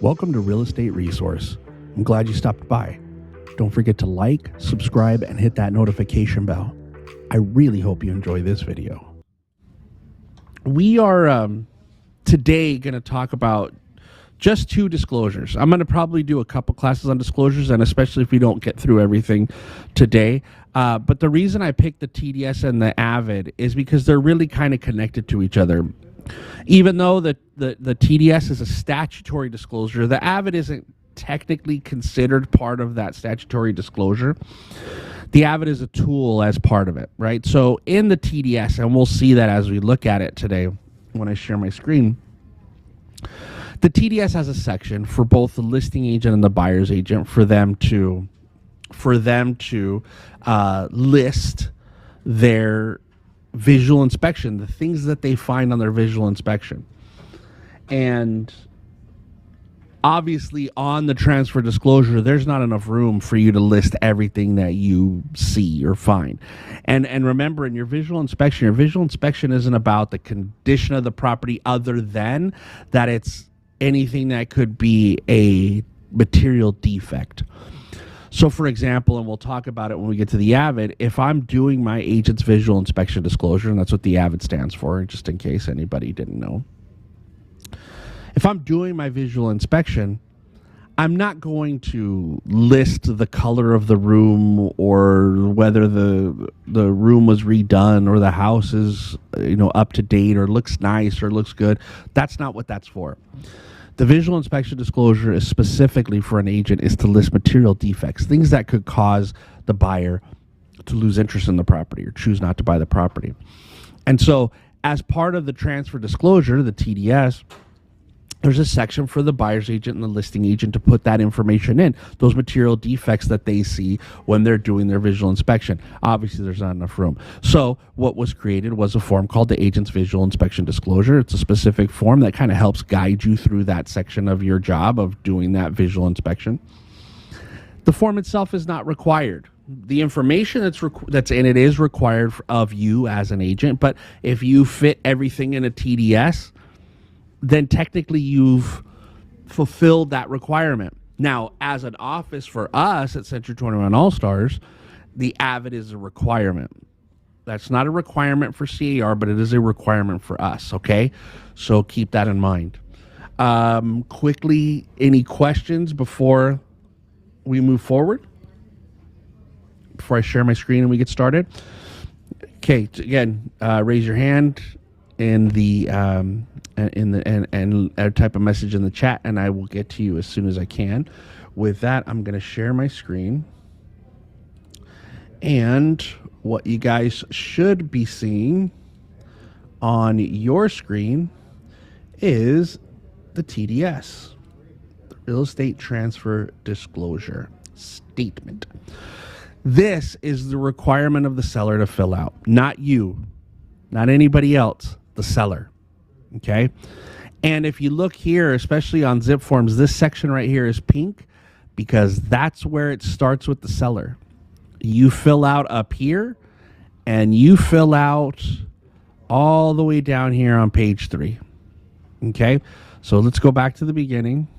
Welcome to Real Estate Resource. I'm glad you stopped by. Don't forget to like, subscribe, and hit that notification bell. I really hope you enjoy this video. We are today going to talk about just two disclosures. I'm going to probably do a couple classes on disclosures, and especially if we don't get through everything today. But the reason I picked the TDS and the AVID is because they're really kind of connected to each other. Even though the TDS is a statutory disclosure, the AVID isn't technically considered part of that statutory disclosure. The AVID is a tool as part of it, right? So in the TDS, and we'll see that as we look at it today when I share my screen, the TDS has a section for both the listing agent and the buyer's agent for them to list their visual inspection, the things that they find on their visual inspection. And obviously on the transfer disclosure, there's not enough room for you to list everything that you see or find. And remember, in your visual inspection isn't about the condition of the property other than that it's anything that could be a material defect. So for example, and we'll talk about it when we get to the AVID, if I'm doing my agent's visual inspection disclosure, and that's what the AVID stands for, just in case anybody didn't know. If I'm doing my visual inspection, I'm not going to list the color of the room or whether the room was redone or the house is, up to date or looks nice or looks good. That's not what that's for. The visual inspection disclosure is specifically for an agent is to list material defects, things that could cause the buyer to lose interest in the property or choose not to buy the property. And so as part of the transfer disclosure, the TDS, there's a section for the buyer's agent and the listing agent to put that information in, those material defects that they see when they're doing their visual inspection. Obviously, there's not enough room. So what was created was a form called the Agent's Visual Inspection Disclosure. It's a specific form that kind of helps guide you through that section of your job of doing that visual inspection. The form itself is not required. The information that's in it is required of you as an agent, but if you fit everything in a TDS, then technically you've fulfilled that requirement. Now, as an office for us at Century 21 All-Stars, the AVID is a requirement. That's not a requirement for CAR, but it is a requirement for us, okay? So keep that in mind. Quickly, any questions before we move forward? Before I share my screen and we get started? Okay, again, raise your hand in the type of message in the chat, and I will get to you as soon as I can. With that, I'm going to share my screen, and what you guys should be seeing on your screen is the TDS, the Real Estate Transfer Disclosure Statement. This is the requirement of the seller to fill out, not you, not anybody else, the seller. Okay. And if you look here, especially on zip forms, this section right here is pink because that's where it starts with the seller. You fill out up here and you fill out all the way down here on page 3. Okay. So let's go back to the beginning.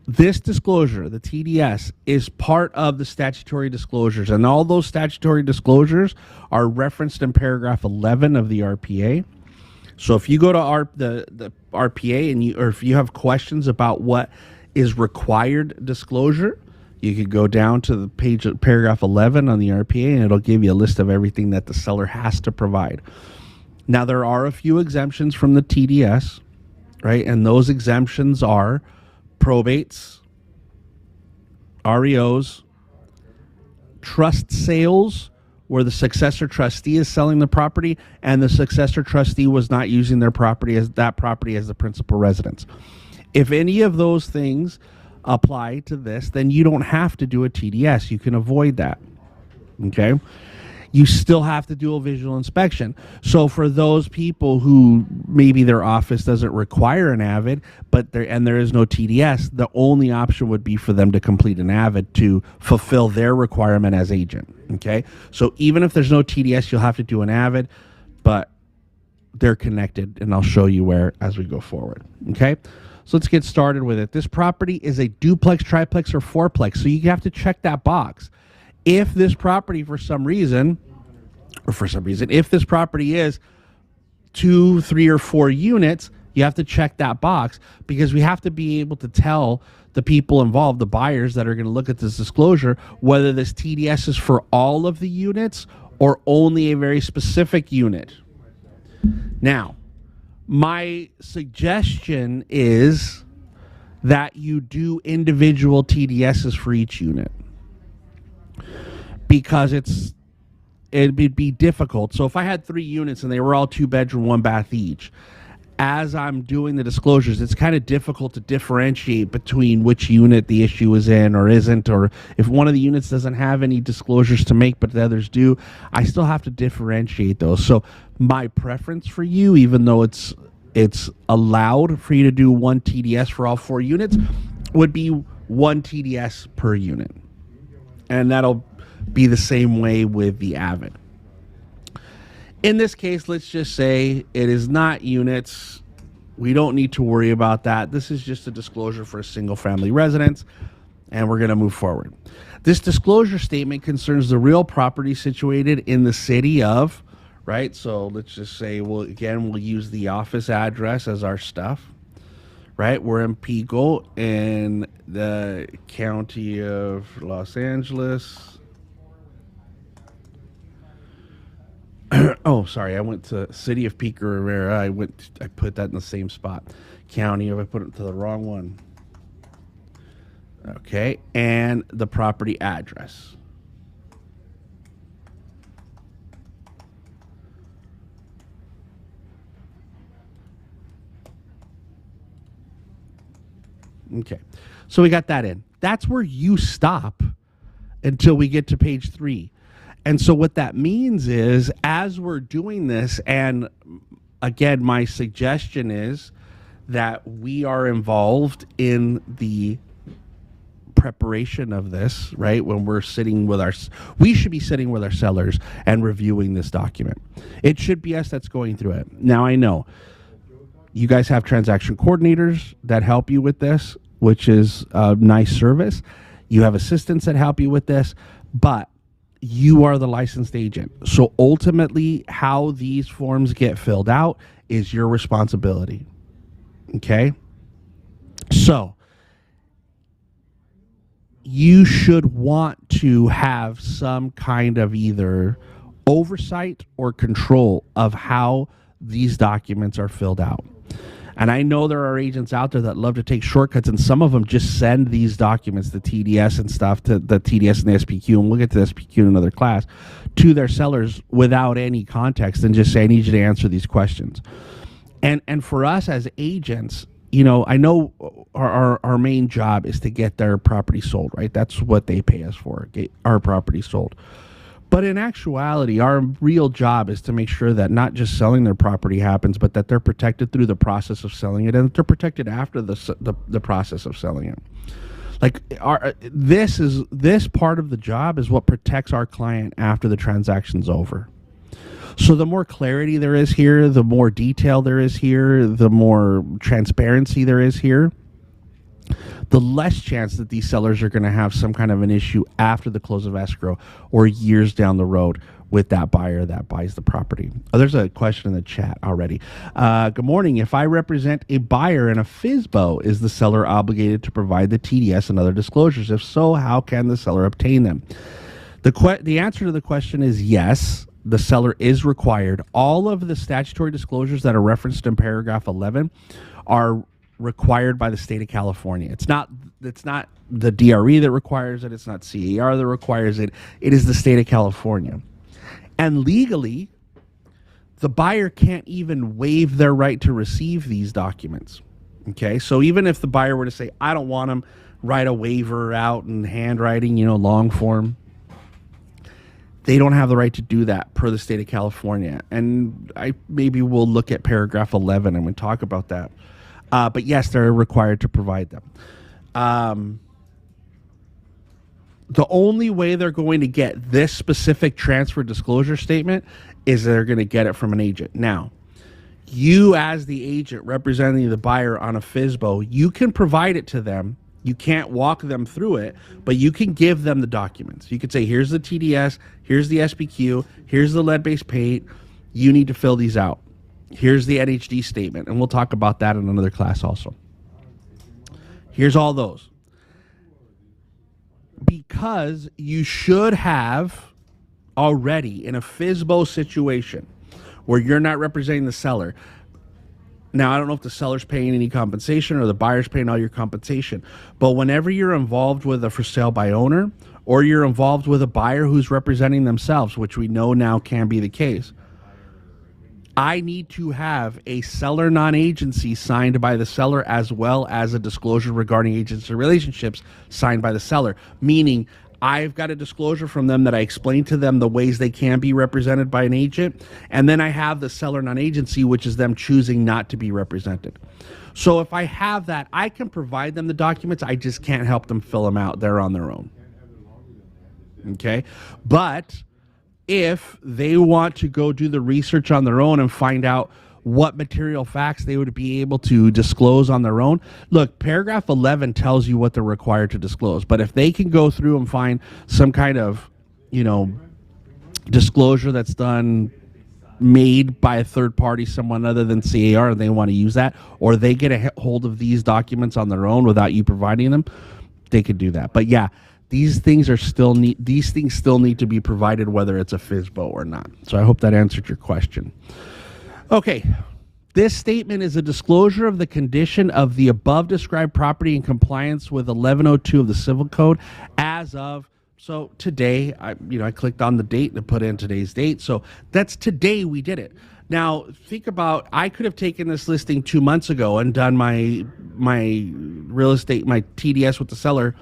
This disclosure, the TDS, is part of the statutory disclosures, and all those statutory disclosures are referenced in paragraph 11 of the RPA. So if you go to the RPA and if you have questions about what is required disclosure, you could go down to the page paragraph 11 on the RPA, and it'll give you a list of everything that the seller has to provide. Now, there are a few exemptions from the TDS, right? And those exemptions are probates, REOs, trust sales where the successor trustee is selling the property and the successor trustee was not using their property as the principal residence. If any of those things apply to this, then you don't have to do a TDS. You can avoid that. Okay? You still have to do a visual inspection. So for those people who maybe their office doesn't require an AVID, but there is no TDS, the only option would be for them to complete an AVID to fulfill their requirement as agent. Okay, so even if there's no TDS, you'll have to do an AVID, but they're connected, and I'll show you where as we go forward. Okay, so let's get started with it. This property is a duplex, triplex, or fourplex, so you have to check that box. If this property, if this property is 2, 3, or 4 units, you have to check that box, because we have to be able to tell the people involved, the buyers that are going to look at this disclosure, whether this TDS is for all of the units or only a very specific unit. Now, my suggestion is that you do individual TDSs for each unit, because it'd be difficult. So if I had 3 units and they were all 2-bedroom, 1-bath each, as I'm doing the disclosures, it's kind of difficult to differentiate between which unit the issue is in or isn't, or if one of the units doesn't have any disclosures to make but the others do, I still have to differentiate those. So my preference for you, even though it's allowed for you to do 1 TDS for all 4 units, would be 1 TDS per unit. And that'll be the same way with the AVID. In this case, let's just say it is not units. We don't need to worry about that. This is just a disclosure for a single family residence, and we're going to move forward. This disclosure statement concerns the real property situated in the city of, right? So let's just say, we'll use the office address as our stuff, right? We're in Pico in the county of Los Angeles. Oh, sorry. I went to city of Pico Rivera. I put that in the same spot. County, if I put it to the wrong one. Okay. And the property address. Okay. So we got that in. That's where you stop until we get to page 3. And so what that means is, as we're doing this, and again, my suggestion is that we are involved in the preparation of this, right? When we're we should be sitting with our sellers and reviewing this document. It should be us that's going through it. Now, I know you guys have transaction coordinators that help you with this, which is a nice service. You have assistants that help you with this, but you are the licensed agent. So ultimately, how these forms get filled out is your responsibility. Okay? So you should want to have some kind of either oversight or control of how these documents are filled out. And I know there are agents out there that love to take shortcuts, and some of them just send these documents, the TDS and stuff, to the TDS and the SPQ, and we'll get to the SPQ in another class, to their sellers without any context, and just say, I need you to answer these questions. And for us as agents, I know our main job is to get their property sold, right? That's what they pay us for, get our property sold. But in actuality, our real job is to make sure that not just selling their property happens, but that they're protected through the process of selling it, and that they're protected after the process of selling it. Like this part of the job is what protects our client after the transaction's over. So the more clarity there is here, the more detail there is here, the more transparency there is here, the less chance that these sellers are going to have some kind of an issue after the close of escrow or years down the road with that buyer that buys the property. Oh, there's a question in the chat already. Good morning. If I represent a buyer in a FSBO, is the seller obligated to provide the TDS and other disclosures? If so, how can the seller obtain them? The answer to the question is yes. The seller is required. All of the statutory disclosures that are referenced in paragraph 11 are required by the state of California. It's not the DRE that requires it. It's not CAR that requires it. It is the state of California. And legally, the buyer can't even waive their right to receive these documents. Okay, so even if the buyer were to say, I don't want them, write a waiver out in handwriting, long form, they don't have the right to do that per the state of California. And maybe we'll look at paragraph 11 and we'll talk about that. But yes, they're required to provide them. The only way they're going to get this specific transfer disclosure statement is they're going to get it from an agent. Now, You, as the agent representing the buyer on a FSBO, you can provide it to them. You can't walk them through it, but you can give them the documents. You could say, here's the TDS, here's the SBQ, here's the lead-based paint. You need to fill these out. Here's the NHD statement, and we'll talk about that in another class also. Here's all those. Because you should have already, in a FSBO situation where you're not representing the seller. Now, I don't know if the seller's paying any compensation or the buyer's paying all your compensation, but whenever you're involved with a for sale by owner, or you're involved with a buyer who's representing themselves, which we know now can be the case, I need to have a seller non-agency signed by the seller, as well as a disclosure regarding agency relationships signed by the seller, meaning I've got a disclosure from them that I explain to them the ways they can be represented by an agent, and then I have the seller non-agency, which is them choosing not to be represented. So if I have that, I can provide them the documents. I just can't help them fill them out. They're on their own. Okay? But if they want to go do the research on their own and find out what material facts they would be able to disclose on their own. Look, paragraph 11 tells you what they're required to disclose, but if they can go through and find some kind of, disclosure that's made by a third party, someone other than CAR, and they want to use that, or they get a hold of these documents on their own without you providing them, they could do that. But yeah, these things still need to be provided, whether it's a FSBO or not. So I hope that answered your question. Okay, this statement is a disclosure of the condition of the above described property in compliance with 1102 of the Civil Code as of, so today, I clicked on the date and put in today's date. So that's today we did it. Now, think about, I could have taken this listing 2 months ago and done my real estate, my TDS with the seller.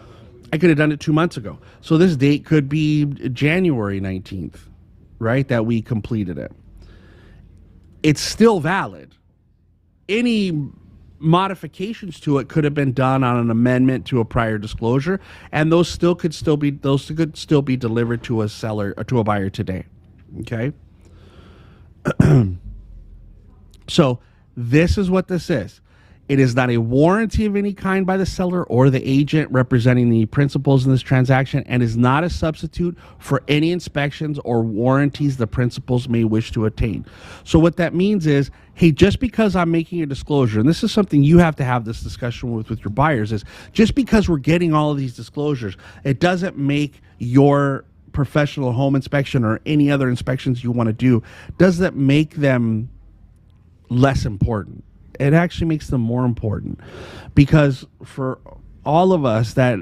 I could have done it 2 months ago. So this date could be January 19th, right, that we completed it. It's still valid. Any modifications to it could have been done on an amendment to a prior disclosure, and those could still be delivered to a seller or to a buyer today. Okay. So this is what this is. It is not a warranty of any kind by the seller or the agent representing the principals in this transaction, and is not a substitute for any inspections or warranties the principals may wish to attain. So what that means is, hey, just because I'm making a disclosure, and this is something you have to have this discussion with your buyers, is just because we're getting all of these disclosures, it doesn't make your professional home inspection or any other inspections you want to do, doesn't make them less important. It actually makes them more important, because for all of us that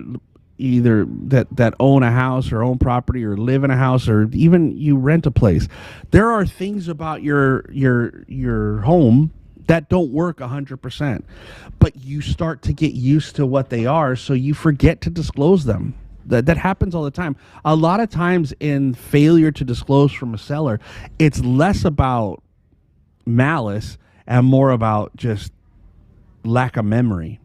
either that own a house or own property or live in a house or even you rent a place, there are things about your home that don't work 100%, but you start to get used to what they are, so you forget to disclose them. That happens all the time. A lot of times in failure to disclose from a seller, it's less about malice and more about just lack of memory,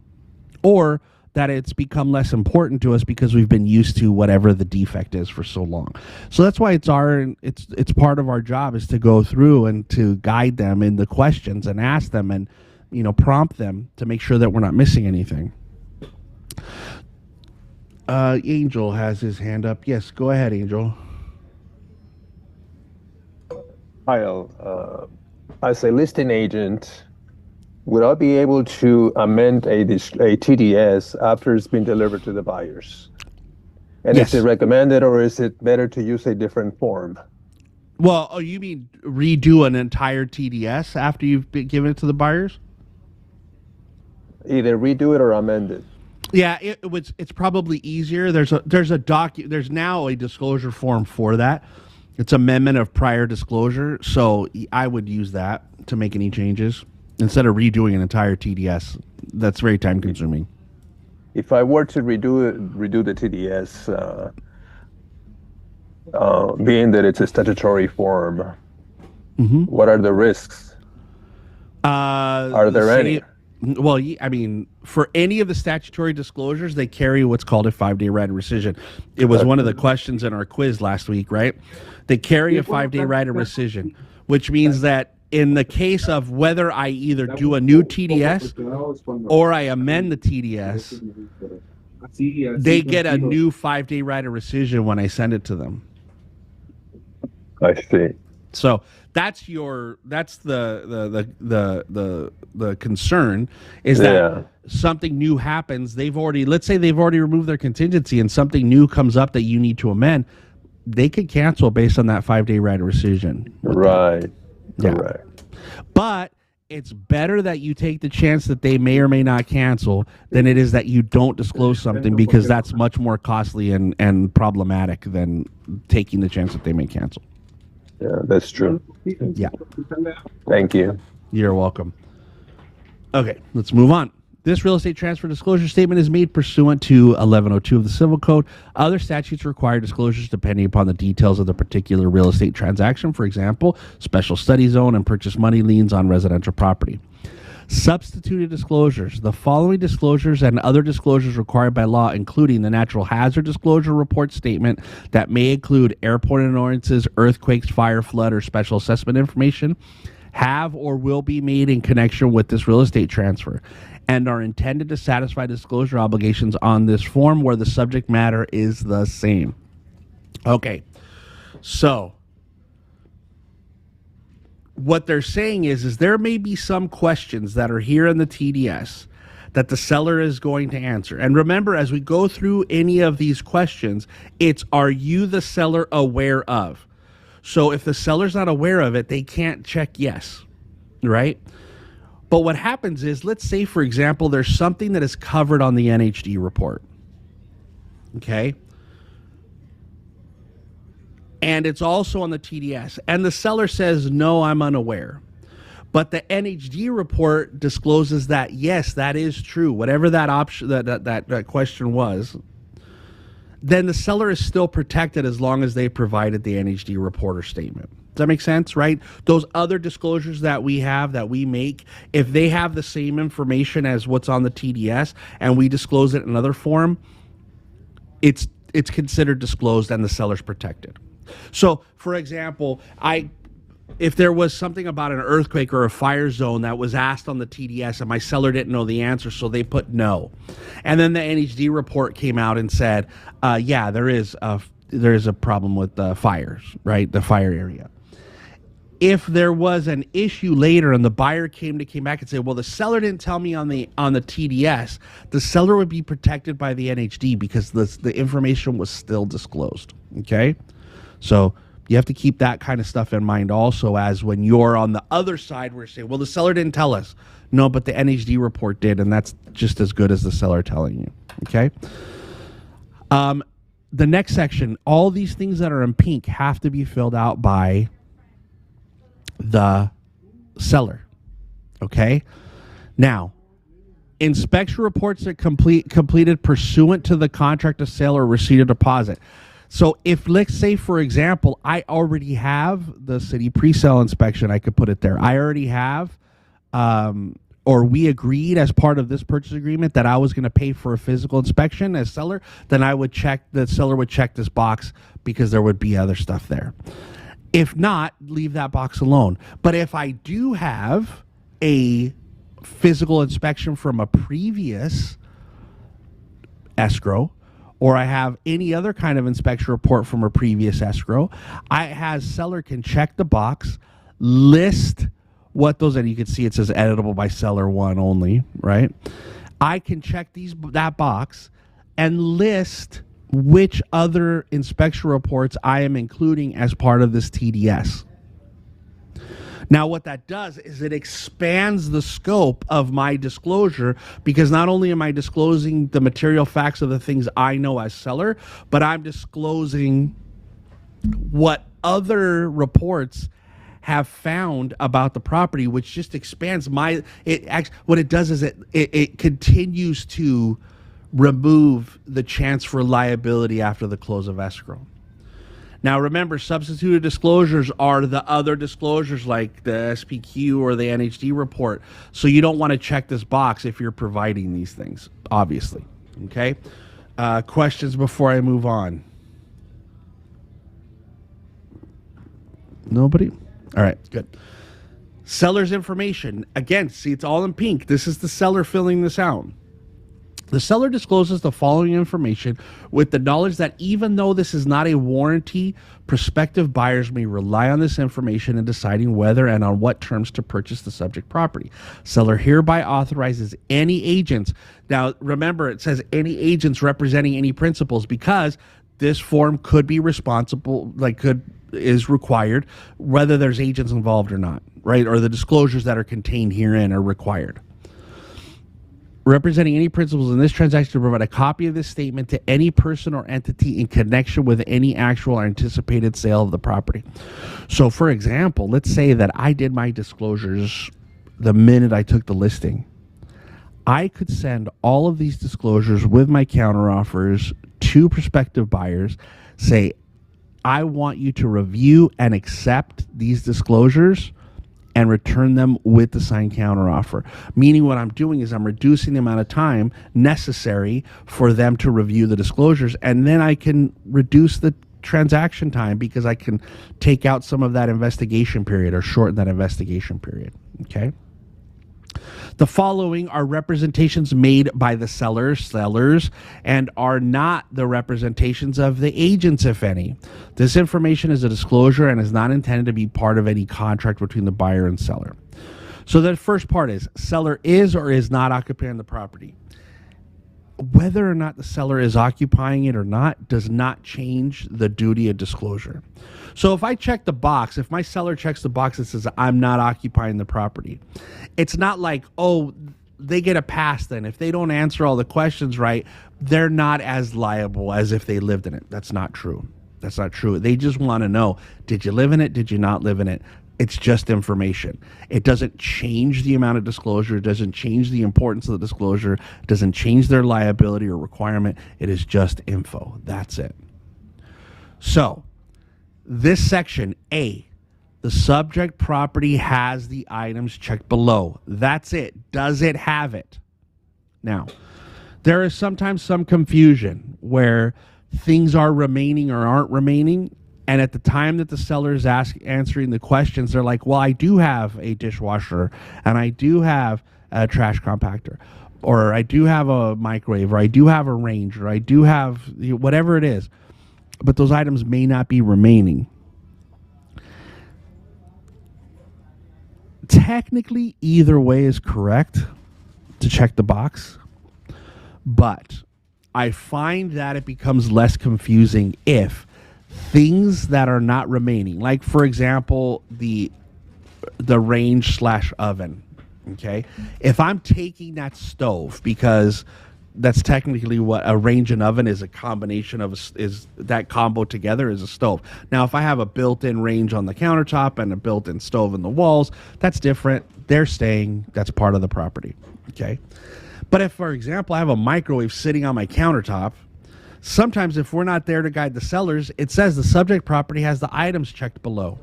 or that it's become less important to us because we've been used to whatever the defect is for so long. So that's why it's part of our job is to go through and to guide them in the questions and ask them and prompt them to make sure that we're not missing anything. Angel has his hand up. Yes, go ahead, Angel. Hi, as a listing agent, would I be able to amend a TDS after it's been delivered to the buyers? And Yes. Is it recommended, or is it better to use a different form? Well, you mean redo an entire TDS after you've given it to the buyers? Either redo it or amend it. Yeah, it's probably easier. There's now a disclosure form for that. It's amendment of prior disclosure, so I would use that to make any changes instead of redoing an entire TDS. That's very time consuming. If I were to redo the TDS, being that it's a statutory form, what are the risks? Are there any? Well, I mean, for any of the statutory disclosures, they carry what's called a 5-day right of rescission. It was one of the questions in our quiz last week, right? They carry a 5-day right of rescission, which means that in the case of whether I either do a new TDS or I amend the TDS, they get a new 5-day right of rescission when I send it to them. I see. So that's the concern is that something new happens. Let's say they've already removed their contingency and something new comes up that you need to amend. They could cancel based on that 5-day right of rescission. Right. Yeah. Right. But it's better that you take the chance that they may or may not cancel than it is that you don't disclose something, because that's much more costly and problematic than taking the chance that they may cancel. Yeah, that's true. Yeah. Thank you. You're welcome. Okay, let's move on. This real estate transfer disclosure statement is made pursuant to 1102 of the Civil Code. Other statutes require disclosures depending upon the details of the particular real estate transaction. For example, special study zone and purchase money liens on residential property. Substituted disclosures. The following disclosures and other disclosures required by law, including the natural hazard disclosure report statement that may include airport annoyances, earthquakes, fire, flood, or special assessment information, have or will be made in connection with this real estate transfer and are intended to satisfy disclosure obligations on this form where the subject matter is the same. Okay, so what they're saying is there may be some questions that are here in the TDS that the seller is going to answer. And remember, as we go through any of these questions, it's, are you the seller aware of? So if the seller's not aware of it, they can't check yes, right? But what happens is, let's say, for example, there's something that is covered on the NHD report, okay? And it's also on the TDS. And the seller says, no, I'm unaware. But the NHD report discloses that, yes, that is true. Whatever that option, that question was, then the seller is still protected as long as they provided the NHD report or statement. Does that make sense, right? Those other disclosures that we have, that we make, if they have the same information as what's on the TDS and we disclose it in another form, it's considered disclosed and the seller's protected. So, for example, if there was something about an earthquake or a fire zone that was asked on the TDS and my seller didn't know the answer, so they put no. And then the NHD report came out and said, yeah, there is a problem with the fires, right? The fire area. If there was an issue later and the buyer came back and said, well, the seller didn't tell me on the TDS, the seller would be protected by the NHD because the information was still disclosed, okay? So you have to keep that kind of stuff in mind also, as when you're on the other side where you say, well, the seller didn't tell us. No, but the NHD report did, and that's just as good as the seller telling you, okay? The next section, all these things that are in pink have to be filled out by the seller, okay? Now, inspection reports are completed pursuant to the contract of sale or receipt of deposit. So if, let's say, for example, I already have the city pre-sale inspection, I could put it there. I already have, or we agreed as part of this purchase agreement that I was going to pay for a physical inspection as seller, then the seller would check this box because there would be other stuff there. If not, leave that box alone. But if I do have a physical inspection from a previous escrow, or I have any other kind of inspection report from a previous escrow, seller can check the box, list what those, and you can see it says editable by seller one only, right? I can check that box and list which other inspection reports I am including as part of this TDS. Now, what that does is it expands the scope of my disclosure, because not only am I disclosing the material facts of the things I know as seller, but I'm disclosing what other reports have found about the property, which just expands what it does is it continues to remove the chance for liability after the close of escrow. Now, remember, substituted disclosures are the other disclosures like the SPQ or the NHD report. So you don't want to check this box if you're providing these things, obviously. Okay? Questions before I move on? Nobody? All right, good. Seller's information. Again, see, it's all in pink. This is the seller filling this out. The seller discloses the following information with the knowledge that even though this is not a warranty, prospective buyers may rely on this information in deciding whether and on what terms to purchase the subject property. Seller hereby authorizes any agents. Now, remember, it says any agents representing any principals, because this form could be responsible, is required, whether there's agents involved or not, right? Or the disclosures that are contained herein are required. Representing any principals in this transaction to provide a copy of this statement to any person or entity in connection with any actual or anticipated sale of the property. So, for example, let's say that I did my disclosures the minute I took the listing. I could send all of these disclosures with my counteroffers to prospective buyers, say, I want you to review and accept these disclosures and return them with the signed counteroffer. Meaning what I'm doing is I'm reducing the amount of time necessary for them to review the disclosures, and then I can reduce the transaction time because I can take out some of that investigation period or shorten that investigation period, okay? The following are representations made by the sellers and are not the representations of the agents, if any. This information is a disclosure and is not intended to be part of any contract between the buyer and seller. So the first part is seller is or is not occupying the property. Whether or not the seller is occupying it or not does not change the duty of disclosure. So if I check the box, if my seller checks the box that says I'm not occupying the property, it's not like, oh, they get a pass then. If they don't answer all the questions right, they're not as liable as if they lived in it. That's not true. That's not true. They just want to know, did you live in it? Did you not live in it? It's just information. It doesn't change the amount of disclosure. It doesn't change the importance of the disclosure. It doesn't change their liability or requirement. It is just info. That's it. So, this section, A, the subject property has the items checked below. That's it. Does it have it? Now, there is sometimes some confusion where things are remaining or aren't remaining. And at the time that the seller is answering the questions, they're like, well, I do have a dishwasher, and I do have a trash compactor, or I do have a microwave, or I do have a range, or I do have whatever it is. But those items may not be remaining. Technically, either way is correct to check the box. But I find that it becomes less confusing if things that are not remaining, like for example, the range / oven, okay? If I'm taking that stove, because that's technically what a range and oven is, a combination of, is that combo together is a stove. Now, if I have a built-in range on the countertop and a built-in stove in the walls, that's different. They're staying. That's part of the property, okay? But if, for example, I have a microwave sitting on my countertop, sometimes if we're not there to guide the sellers, it says the subject property has the items checked below.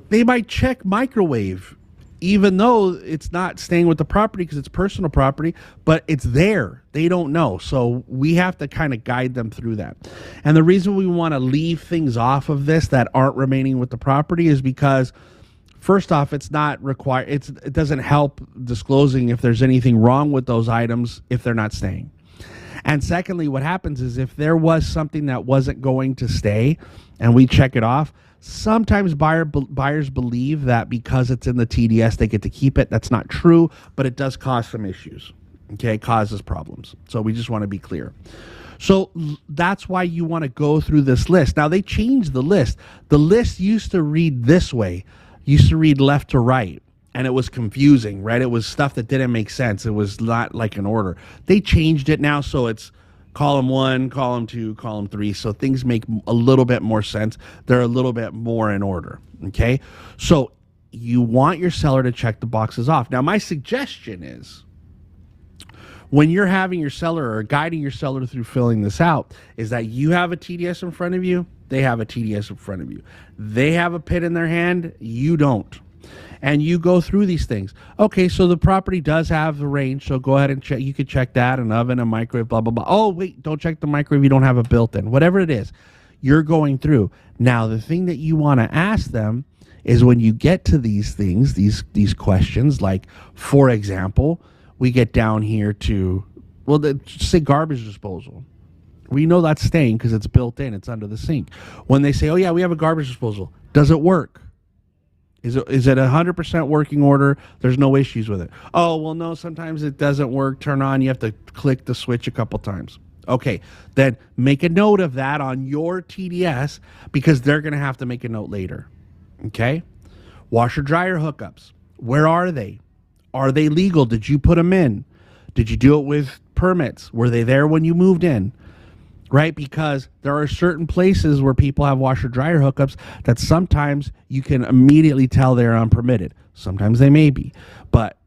They might check microwave, even though it's not staying with the property because it's personal property, but it's there. They don't know. So we have to kind of guide them through that. And the reason we want to leave things off of this that aren't remaining with the property is because, first off, it's not required. It doesn't help disclosing if there's anything wrong with those items if they're not staying. And secondly, what happens is if there was something that wasn't going to stay and we check it off, sometimes buyers believe that because it's in the TDS, they get to keep it. That's not true, but it does cause some issues. Okay, it causes problems. So we just want to be clear. So that's why you want to go through this list. Now, they changed the list. The list used to read this way, used to read left to right. And it was confusing, right? It was stuff that didn't make sense. It was not like an order. They changed it now, so it's column 1, column 2, column 3. So things make a little bit more sense. They're a little bit more in order, okay? So you want your seller to check the boxes off. Now, my suggestion is when you're having your seller or guiding your seller through filling this out is that you have a TDS in front of you, they have a TDS in front of you. They have a pit in their hand, you don't. And you go through these things. Okay, so the property does have the range, so go ahead and check. You could check that, an oven, a microwave, blah, blah, blah. Oh, wait, don't check the microwave. You don't have a built-in. Whatever it is, you're going through. Now, the thing that you want to ask them is when you get to these things, these questions, like, for example, we get down here to, well, say garbage disposal. We know that's staying because it's built in, it's under the sink. When they say, oh yeah, we have a garbage disposal, does it work? Is it 100% working order? There's no issues with it. Oh, well, no, sometimes it doesn't work. Turn on, you have to click the switch a couple times. Okay, then make a note of that on your TDS because they're going to have to make a note later. Okay? Washer dryer hookups. Where are they? Are they legal? Did you put them in? Did you do it with permits? Were they there when you moved in? Right? Because there are certain places where people have washer dryer hookups that sometimes you can immediately tell they're unpermitted. Sometimes they may be. But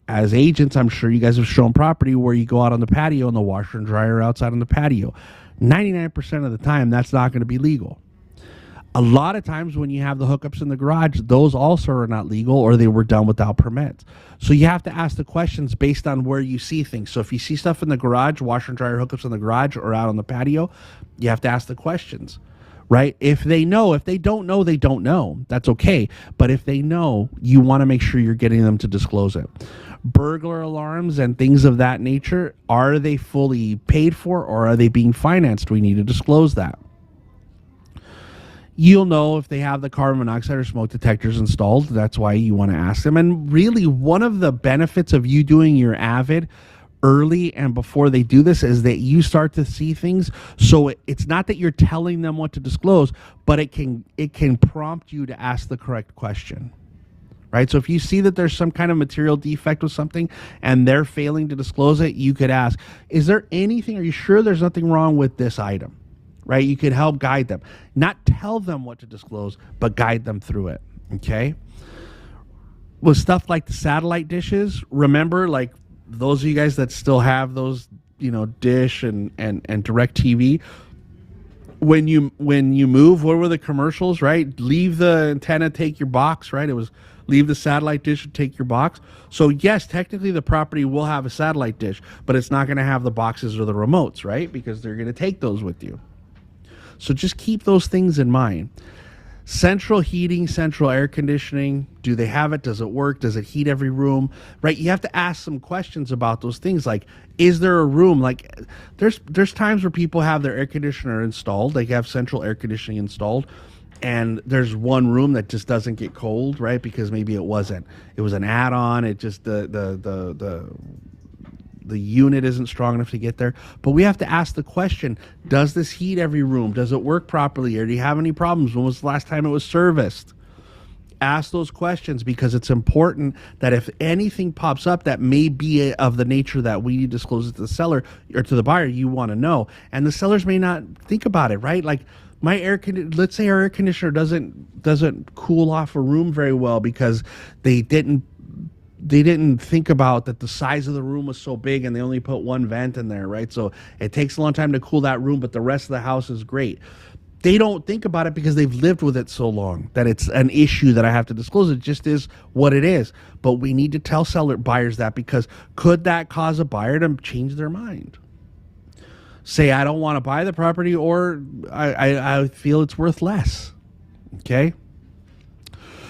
as agents, I'm sure you guys have shown property where you go out on the patio and the washer and dryer are outside on the patio. 99% of the time, that's not going to be legal. A lot of times when you have the hookups in the garage, those also are not legal or they were done without permits. So you have to ask the questions based on where you see things. So if you see stuff in the garage, washer and dryer hookups in the garage or out on the patio, you have to ask the questions, right? If they know, if they don't know, they don't know. That's okay. But if they know, you want to make sure you're getting them to disclose it. Burglar alarms and things of that nature, are they fully paid for or are they being financed? We need to disclose that. You'll know if they have the carbon monoxide or smoke detectors installed. That's why you want to ask them. And really, one of the benefits of you doing your AVID early and before they do this is that you start to see things. So it's not that you're telling them what to disclose, but it can prompt you to ask the correct question. Right? So if you see that there's some kind of material defect with something and they're failing to disclose it, you could ask, is there anything, are you sure there's nothing wrong with this item? Right? You could help guide them. Not tell them what to disclose, but guide them through it. Okay? With stuff like the satellite dishes, remember, like those of you guys that still have those, Dish and DirecTV, when you move, what were the commercials, right? Leave the antenna, take your box, right? It was leave the satellite dish and take your box. So yes, technically the property will have a satellite dish, but it's not going to have the boxes or the remotes, right? Because they're going to take those with you. So just keep those things in mind. Central heating, central air conditioning, do they have it? Does it work? Does it heat every room? Right? You have to ask some questions about those things. Like, is there a room? Like, there's times where people have their air conditioner installed. They have central air conditioning installed. And there's one room that just doesn't get cold, right? Because maybe it was an add-on. It just, the unit isn't strong enough to get there. But we have to ask the question, does this heat every room? Does it work properly? Or do you have any problems? When was the last time it was serviced? Ask those questions because it's important that if anything pops up that may be of the nature that we need to disclose it to the seller or to the buyer, you want to know. And the sellers may not think about it, right? Like let's say our air conditioner doesn't cool off a room very well because they didn't think about that the size of the room was so big and they only put one vent in there, right? So it takes a long time to cool that room, but the rest of the house is great. They don't think about it because they've lived with it so long that it's an issue that I have to disclose. It just is what it is. But we need to tell buyers that because could that cause a buyer to change their mind? Say, I don't want to buy the property or I feel it's worth less. Okay?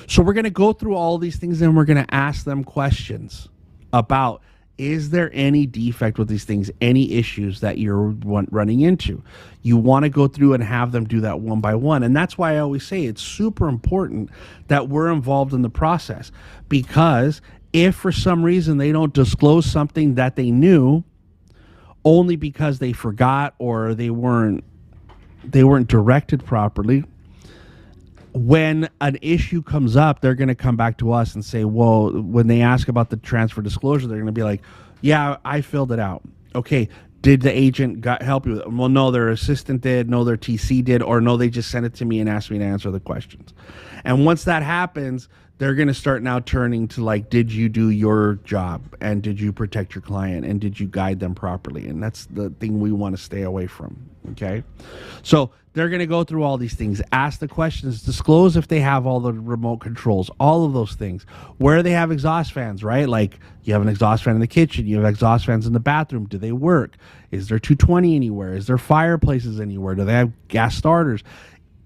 So we're going to go through all these things and we're going to ask them questions about, is there any defect with these things, any issues that you're running into? You want to go through and have them do that one by one. And that's why I always say it's super important that we're involved in the process, because if for some reason they don't disclose something that they knew only because they forgot or they weren't directed properly, when an issue comes up, they're going to come back to us and say, well, when they ask about the transfer disclosure, they're going to be like, yeah, I filled it out. Okay, did the agent help you with it? Well, no, their assistant did, no, their TC did, or no, they just sent it to me and asked me to answer the questions. And once that happens, they're going to start now turning to like, did you do your job? And did you protect your client? And did you guide them properly? And that's the thing we want to stay away from, okay? So they're going to go through all these things, ask the questions, disclose if they have all the remote controls, all of those things. Where they have exhaust fans, right? Like you have an exhaust fan in the kitchen, you have exhaust fans in the bathroom. Do they work? Is there 220 anywhere? Is there fireplaces anywhere? Do they have gas starters?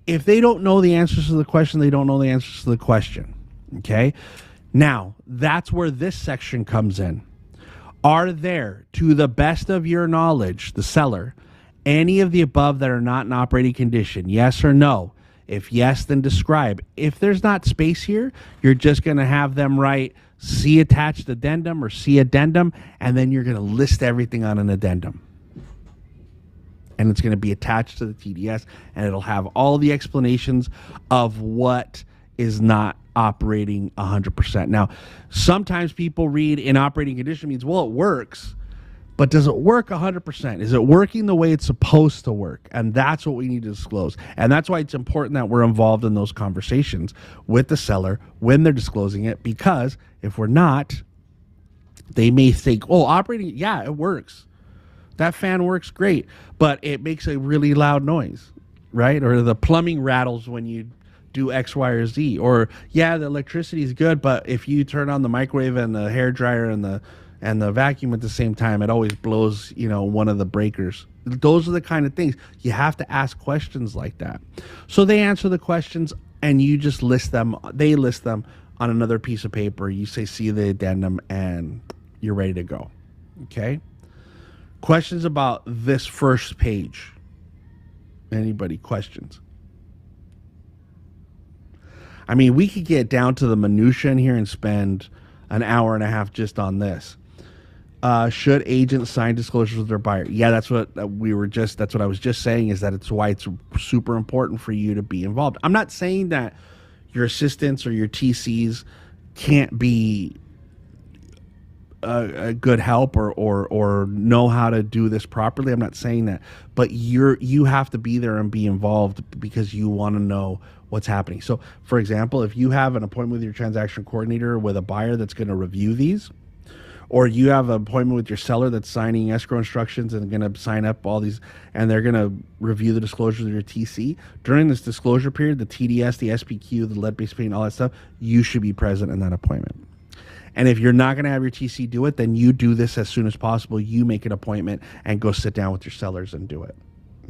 If they don't know the answers to the question, they don't know the answers to the question. Okay? Now, that's where this section comes in. Are there, to the best of your knowledge, the seller, any of the above that are not in operating condition? Yes or no? If yes, then describe. If there's not space here, you're just going to have them write see attached addendum or see addendum, and then you're going to list everything on an addendum. And it's going to be attached to the TDS, and it'll have all the explanations of what is not operating 100%. Now, sometimes people read in operating condition means, well, it works, but does it work 100%? Is it working the way it's supposed to work? And that's what we need to disclose. And that's why it's important that we're involved in those conversations with the seller when they're disclosing it, because if we're not, they may think, oh, operating, yeah, it works. That fan works great, but it makes a really loud noise, right? Or the plumbing rattles when you do X, Y, or Z. Or, yeah, the electricity is good, but if you turn on the microwave and the hair dryer and the vacuum at the same time, it always blows, one of the breakers. Those are the kind of things. You have to ask questions like that. So they answer the questions, and you just list them. They list them on another piece of paper. You say, see the addendum, and you're ready to go. Okay? Questions about this first page? Anybody? Questions? I mean, we could get down to the minutia in here and spend an hour and a half just on this. Should agents sign disclosures with their buyer? Yeah, that's what I was just saying, is that it's why it's super important for you to be involved. I'm not saying that your assistants or your TCs can't be a good help or know how to do this properly. I'm not saying that, but you have to be there and be involved because you want to know what's happening. So, for example, if you have an appointment with your transaction coordinator with a buyer that's going to review these, or you have an appointment with your seller that's signing escrow instructions and going to sign up all these, and they're going to review the disclosures of your TC, during this disclosure period, the TDS, the SPQ, the lead-based payment, all that stuff, you should be present in that appointment. And if you're not going to have your TC do it, then you do this as soon as possible. You make an appointment and go sit down with your sellers and do it.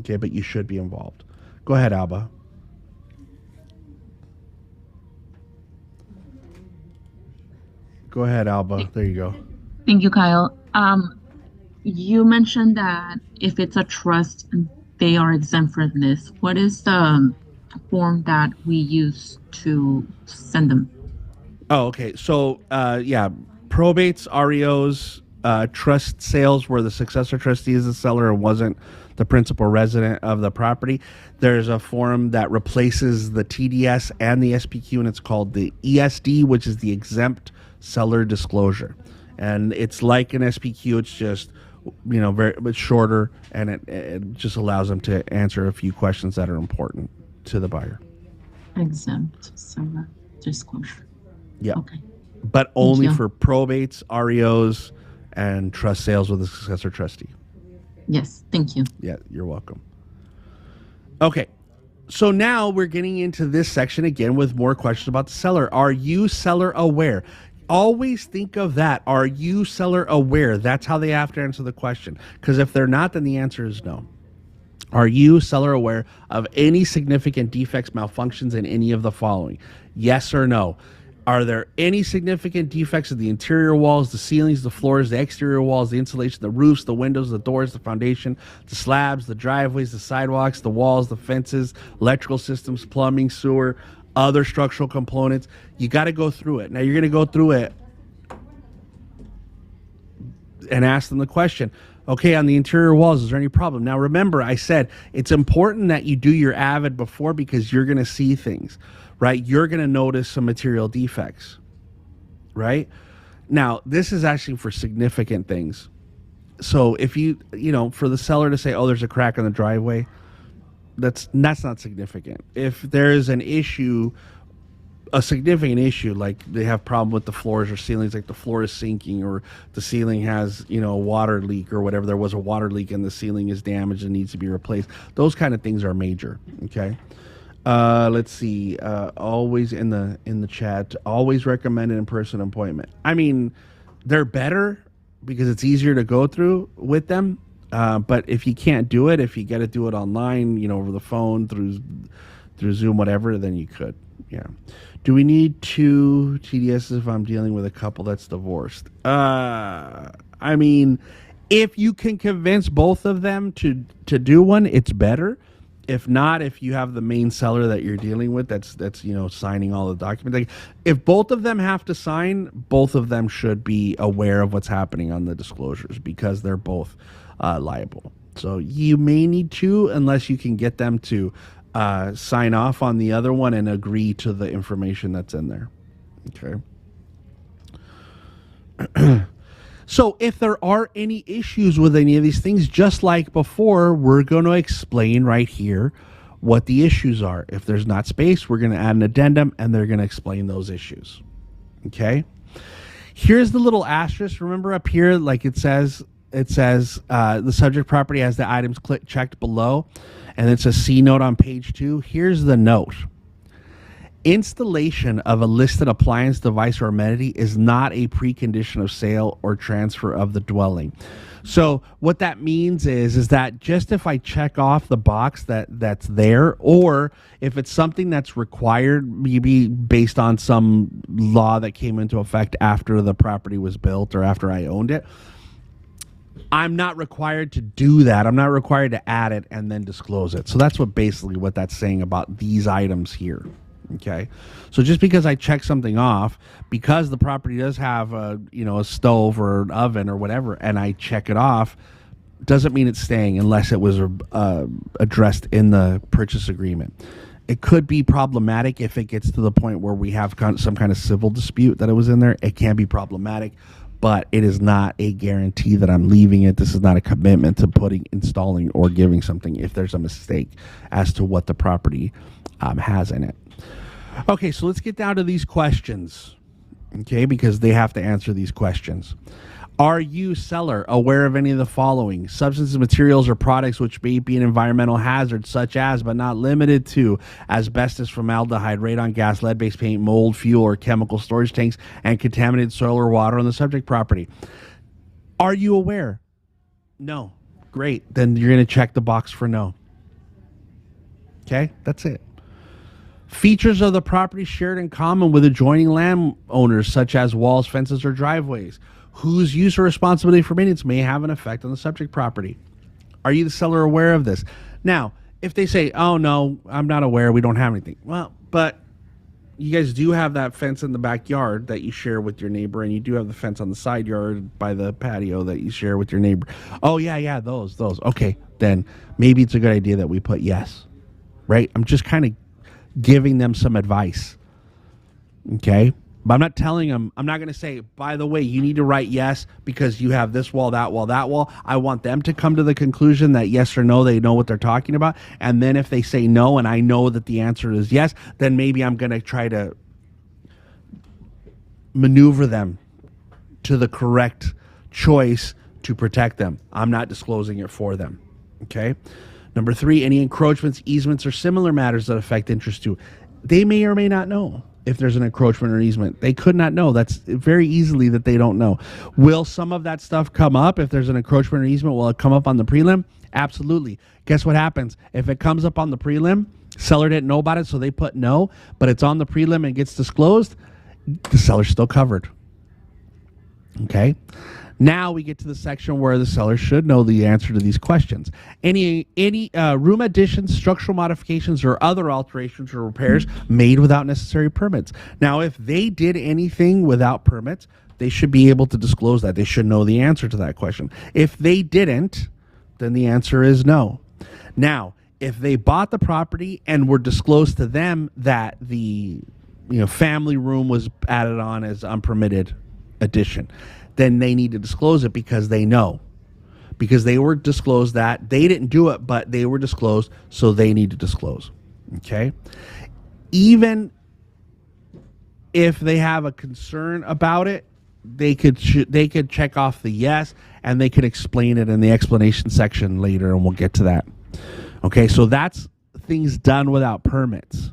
Okay, but you should be involved. Go ahead, Alba. Go ahead, Alba. There you go. Thank you, Kyle. You mentioned that if it's a trust, they are exempt from this. What is the form that we use to send them? Oh, okay. So, probates, REOs, trust sales where the successor trustee is the seller and wasn't the principal resident of the property. There's a form that replaces the TDS and the SPQ, and it's called the ESD, which is the exempt seller disclosure. And it's like an SPQ. It's just, very much shorter, and it just allows them to answer a few questions that are important to the buyer. Exempt seller disclosure. Yeah. Okay. But only for probates, REOs, and trust sales with a successor trustee. Yes. Thank you. Yeah, you're welcome. Okay. So now we're getting into this section again with more questions about the seller. Are you seller aware? Always think of that. Are you seller aware? That's how they have to answer the question. Because if they're not, then the answer is no. Are you seller aware of any significant defects, malfunctions in any of the following? Yes or no? Are there any significant defects in the interior walls, the ceilings, the floors, the exterior walls, the insulation, the roofs, the windows, the doors, the foundation, the slabs, the driveways, the sidewalks, the walls, the fences, electrical systems, plumbing, sewer, other structural components? You got to go through it. Now you're going to go through it and ask them the question. Okay, on the interior walls, is there any problem? Now remember, I said it's important that you do your AVID before, because you're going to see things, right? You're going to notice some material defects, right? Now, this is actually for significant things. So if for the seller to say, oh, there's a crack in the driveway, that's not significant. If there is an issue, a significant issue, like they have problem with the floors or ceilings, like the floor is sinking, or the ceiling has, a water leak, or whatever, there was a water leak and the ceiling is damaged and needs to be replaced. Those kind of things are major. Okay. Let's see. Always in the chat, always recommend an in-person appointment. I mean, they're better because it's easier to go through with them. But if you can't do it, if you got to do it online, over the phone through through Zoom, whatever, then you could. Yeah. Do we need 2 TDSs if I'm dealing with a couple that's divorced? I mean, if you can convince both of them to do one, it's better. If not, if you have the main seller that you're dealing with that's signing all the documents, like, if both of them have to sign, both of them should be aware of what's happening on the disclosures, because they're both liable. So you may need 2 unless you can get them to sign off on the other one and agree to the information that's in there. Okay. So if there are any issues with any of these things, just like before, we're going to explain right here what the issues are. If there's not space, we're going to add an addendum, and they're going to explain those issues. Okay. Here's the little asterisk. Remember up here, like it says the subject property has the items checked below, and it's a C note on page 2. Here's the note. Installation of a listed appliance, device, or amenity is not a precondition of sale or transfer of the dwelling. So what that means is that just if I check off the box that's there, or if it's something that's required, maybe based on some law that came into effect after the property was built or after I owned it, I'm not required to do that. I'm not required to add it and then disclose it. So that's basically what that's saying about these items here. Okay, so just because I check something off, because the property does have a stove or an oven or whatever, and I check it off, doesn't mean it's staying unless it was addressed in the purchase agreement. It could be problematic if it gets to the point where we have some kind of civil dispute that it was in there. It can be problematic, but it is not a guarantee that I'm leaving it. This is not a commitment to installing or giving something if there's a mistake as to what the property has in it. Okay, so let's get down to these questions, okay, because they have to answer these questions. Are you, seller, aware of any of the following? Substances, materials, or products which may be an environmental hazard, such as, but not limited to, asbestos, formaldehyde, radon gas, lead-based paint, mold, fuel, or chemical storage tanks, and contaminated soil or water on the subject property. Are you aware? No. Great. Then you're going to check the box for no. Okay, that's it. Features of the property shared in common with adjoining landowners, such as walls, fences, or driveways, whose use or responsibility for maintenance may have an effect on the subject property. Are you, the seller, aware of this? Now, if they say, oh, no, I'm not aware, we don't have anything. Well, but you guys do have that fence in the backyard that you share with your neighbor, and you do have the fence on the side yard by the patio that you share with your neighbor. Oh, yeah, those. Okay, then maybe it's a good idea that we put yes, right? I'm just kind of giving them some advice. Okay? But I'm not telling them, I'm not going to say, by the way, you need to write yes because you have this wall, that wall, that wall. I want them to come to the conclusion that yes or no, they know what they're talking about. And then if they say no and I know that the answer is yes, then maybe I'm going to try to maneuver them to the correct choice to protect them. I'm not disclosing it for them. Okay? Number 3, any encroachments, easements, or similar matters that affect interest to. They may or may not know if there's an encroachment or easement. They could not know. That's very easily that they don't know. Will some of that stuff come up if there's an encroachment or easement? Will it come up on the prelim? Absolutely. Guess what happens? If it comes up on the prelim, seller didn't know about it, so they put no, but it's on the prelim and gets disclosed, the seller's still covered. Okay? Now we get to the section where the seller should know the answer to these questions. Any room additions, structural modifications, or other alterations or repairs made without necessary permits. Now, if they did anything without permits, they should be able to disclose that. They should know the answer to that question. If they didn't, then the answer is no. Now, if they bought the property and were disclosed to them that the family room was added on as unpermitted addition, then they need to disclose it because they know. Because they were disclosed that. They didn't do it, but they were disclosed, so they need to disclose. Okay? Even if they have a concern about it, they could check off the yes, and they could explain it in the explanation section later, and we'll get to that. Okay, so that's things done without permits.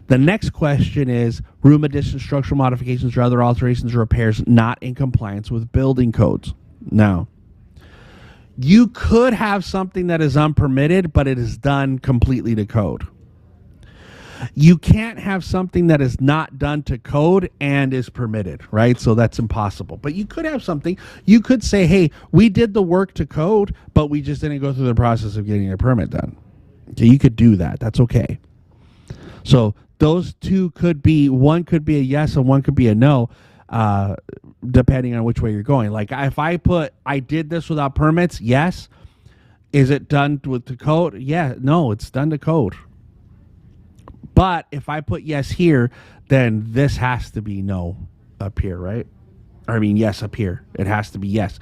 The next question is room additions, structural modifications, or other alterations or repairs not in compliance with building codes. Now, you could have something that is unpermitted, but it is done completely to code. You can't have something that is not done to code and is permitted, right? So that's impossible. But you could have something. You could say, hey, we did the work to code, but we just didn't go through the process of getting a permit done. Okay, you could do that. That's okay. So those two could be, one could be a yes and one could be a no, depending on which way you're going. Like if I put, I did this without permits, yes. Is it done with the code? Yeah, no, it's done to code. But if I put yes here, then this has to be no up here, right? Or I mean, yes up here. It has to be yes.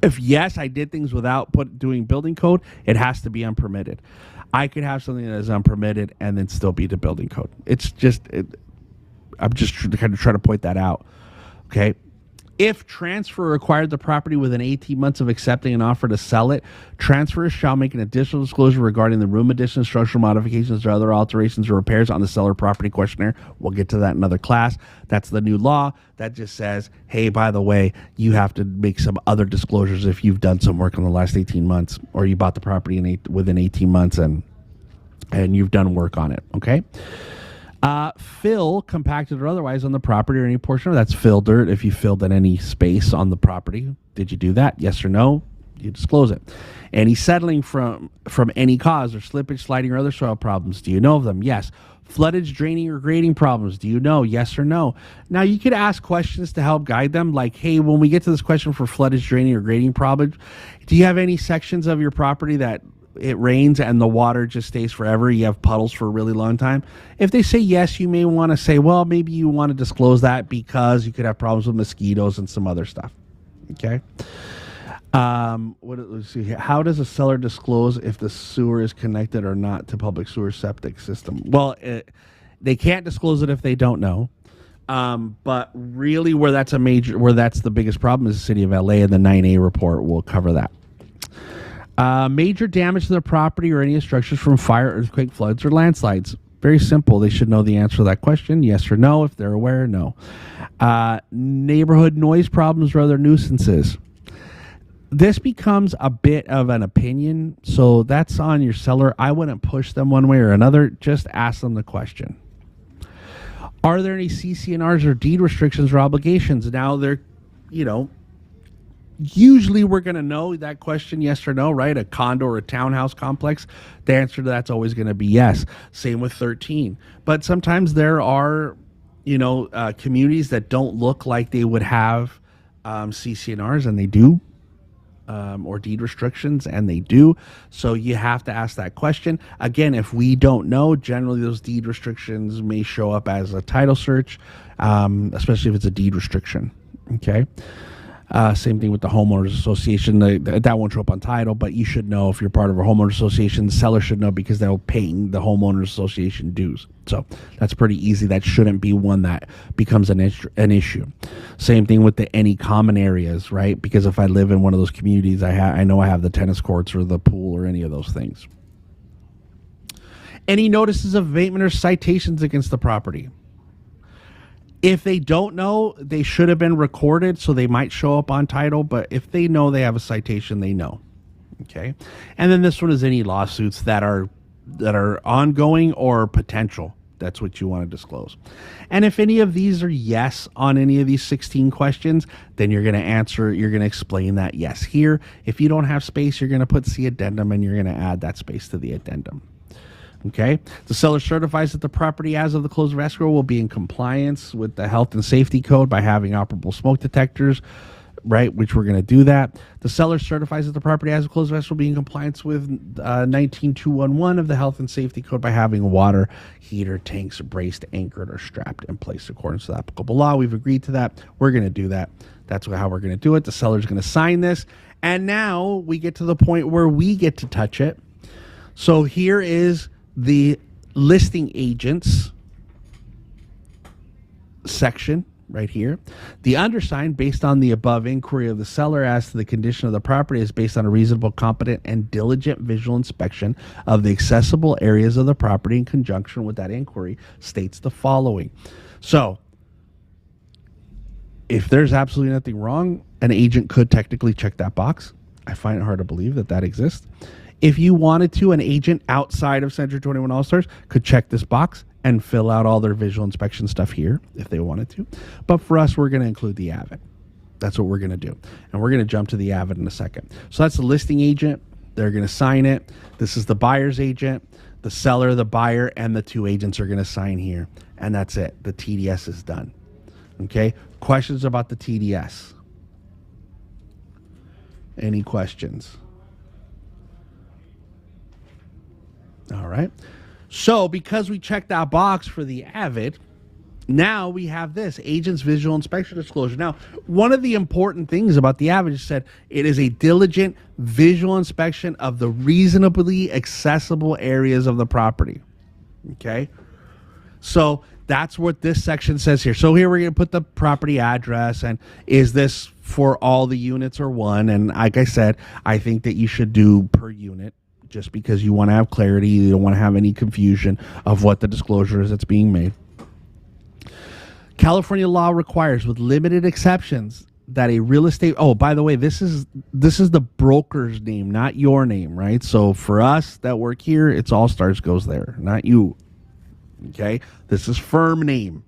If yes, I did things without doing building code, it has to be unpermitted. I could have something that is unpermitted and then still be the building code. It's just, I'm just kind of trying to point that out. Okay. If transfer required the property within 18 months of accepting an offer to sell it, transferors shall make an additional disclosure regarding the room additions, structural modifications, or other alterations or repairs on the seller property questionnaire. We'll get to that in another class. That's the new law that just says, hey, by the way, you have to make some other disclosures if you've done some work in the last 18 months or you bought the property within 18 months and you've done work on it, okay? Fill, compacted or otherwise, on the property or any portion of that's fill dirt. If you filled in any space on the property, did you do that? Yes or no? You disclose it. Any settling from any cause or slippage, sliding, or other soil problems, do you know of them? Yes. Floodage, draining, or grading problems, do you know? Yes or no? Now, you could ask questions to help guide them, like, hey, when we get to this question for floodage, draining, or grading problems, do you have any sections of your property that it rains and the water just stays forever? You have puddles for a really long time. If they say yes, you may want to say, well, maybe you want to disclose that because you could have problems with mosquitoes and some other stuff. Okay. Let's see here. How does a seller disclose if the sewer is connected or not to public sewer septic system? Well, they can't disclose it if they don't know. But really where that's the biggest problem is the city of LA, and the 9A report will cover that. Major damage to the property or any structures from fire, earthquake, floods, or landslides. Very simple. They should know the answer to that question. Yes or no. If they're aware, no. Neighborhood noise problems or other nuisances. This becomes a bit of an opinion, so that's on your seller. I wouldn't push them one way or another. Just ask them the question. Are there any CC&Rs or deed restrictions or obligations? Now, usually we're going to know that question, yes or no, right? A condo or a townhouse complex, the answer to that's always going to be yes. Same with 13. But sometimes there are, communities that don't look like they would have CC&Rs, and they do, or deed restrictions, and they do. So you have to ask that question. Again, if we don't know, generally those deed restrictions may show up as a title search, especially if it's a deed restriction. Okay. Same thing with the homeowners association. That won't show up on title, but you should know if you're part of a homeowners association. The seller should know because they'll pay the homeowners association dues. So that's pretty easy. That shouldn't be one that becomes an issue. Same thing with any common areas, right? Because if I live in one of those communities, I know I have the tennis courts or the pool or any of those things. Any notices of abatement or citations against the property. If they don't know, they should have been recorded, so they might show up on title. But if they know they have a citation, they know. Okay. And then this one is any lawsuits that are ongoing or potential. That's what you want to disclose. And if any of these are yes on any of these 16 questions, then you're going to explain that yes here. If you don't have space, you're going to put C addendum, and you're going to add that space to the addendum. Okay. The seller certifies that the property as of the close of escrow will be in compliance with the health and safety code by having operable smoke detectors, right? Which we're going to do that. The seller certifies that the property as of close of escrow will be in compliance with 19211 of the health and safety code by having water heater tanks braced, anchored, or strapped in place according to the applicable law. We've agreed to that. We're going to do that. That's how we're going to do it. The seller's going to sign this. And now we get to the point where we get to touch it. So here is the listing agents section right here. The undersigned, based on the above inquiry of the seller as to the condition of the property, is based on a reasonable, competent, and diligent visual inspection of the accessible areas of the property in conjunction with that inquiry, states the following. So, if there's absolutely nothing wrong, an agent could technically check that box. I find it hard to believe that exists. If you wanted to, an agent outside of Century 21 All-Stars could check this box and fill out all their visual inspection stuff here if they wanted to. But for us, we're going to include the AVID. That's what we're going to do. And we're going to jump to the AVID in a second. So that's the listing agent. They're going to sign it. This is the buyer's agent. The seller, the buyer, and the two agents are going to sign here. And that's it. The TDS is done. Okay? Questions about the TDS? Any questions? All right. So because we checked that box for the AVID, now we have this agent's visual inspection disclosure. Now, one of the important things about the AVID is said it is a diligent visual inspection of the reasonably accessible areas of the property. Okay. So that's what this section says here. So here we're going to put the property address, and is this for all the units or one? And like I said, I think that you should do per unit, just because you want to have clarity. You don't want to have any confusion of what the disclosure is that's being made. California law requires, with limited exceptions, that a real estate, oh, by the way, this is the broker's name, not your name, right? So for us that work here, it's All Stars goes there, not you. Okay? This is firm name.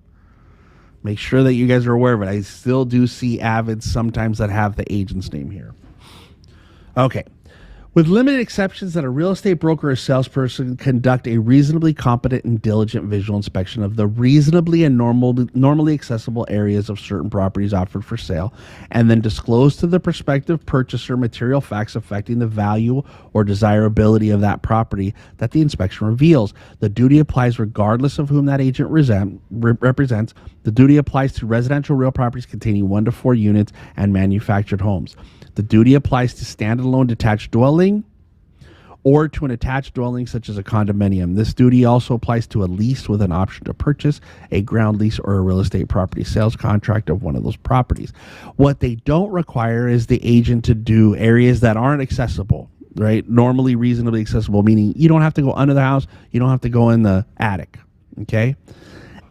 Make sure that you guys are aware of it. I still do see AVIDs sometimes that have the agent's name here. Okay. With limited exceptions, that a real estate broker or salesperson conduct a reasonably competent and diligent visual inspection of the reasonably and normally accessible areas of certain properties offered for sale, and then disclose to the prospective purchaser material facts affecting the value or desirability of that property that the inspection reveals. The duty applies regardless of whom that agent represents. The duty applies to residential real properties containing 1 to 4 units and manufactured homes. The duty applies to standalone detached dwelling or to an attached dwelling such as a condominium. This duty also applies to a lease with an option to purchase, a ground lease, or a real estate property sales contract of one of those properties. What they don't require is the agent to do areas that aren't accessible, right? Normally reasonably accessible, meaning you don't have to go under the house, you don't have to go in the attic, okay?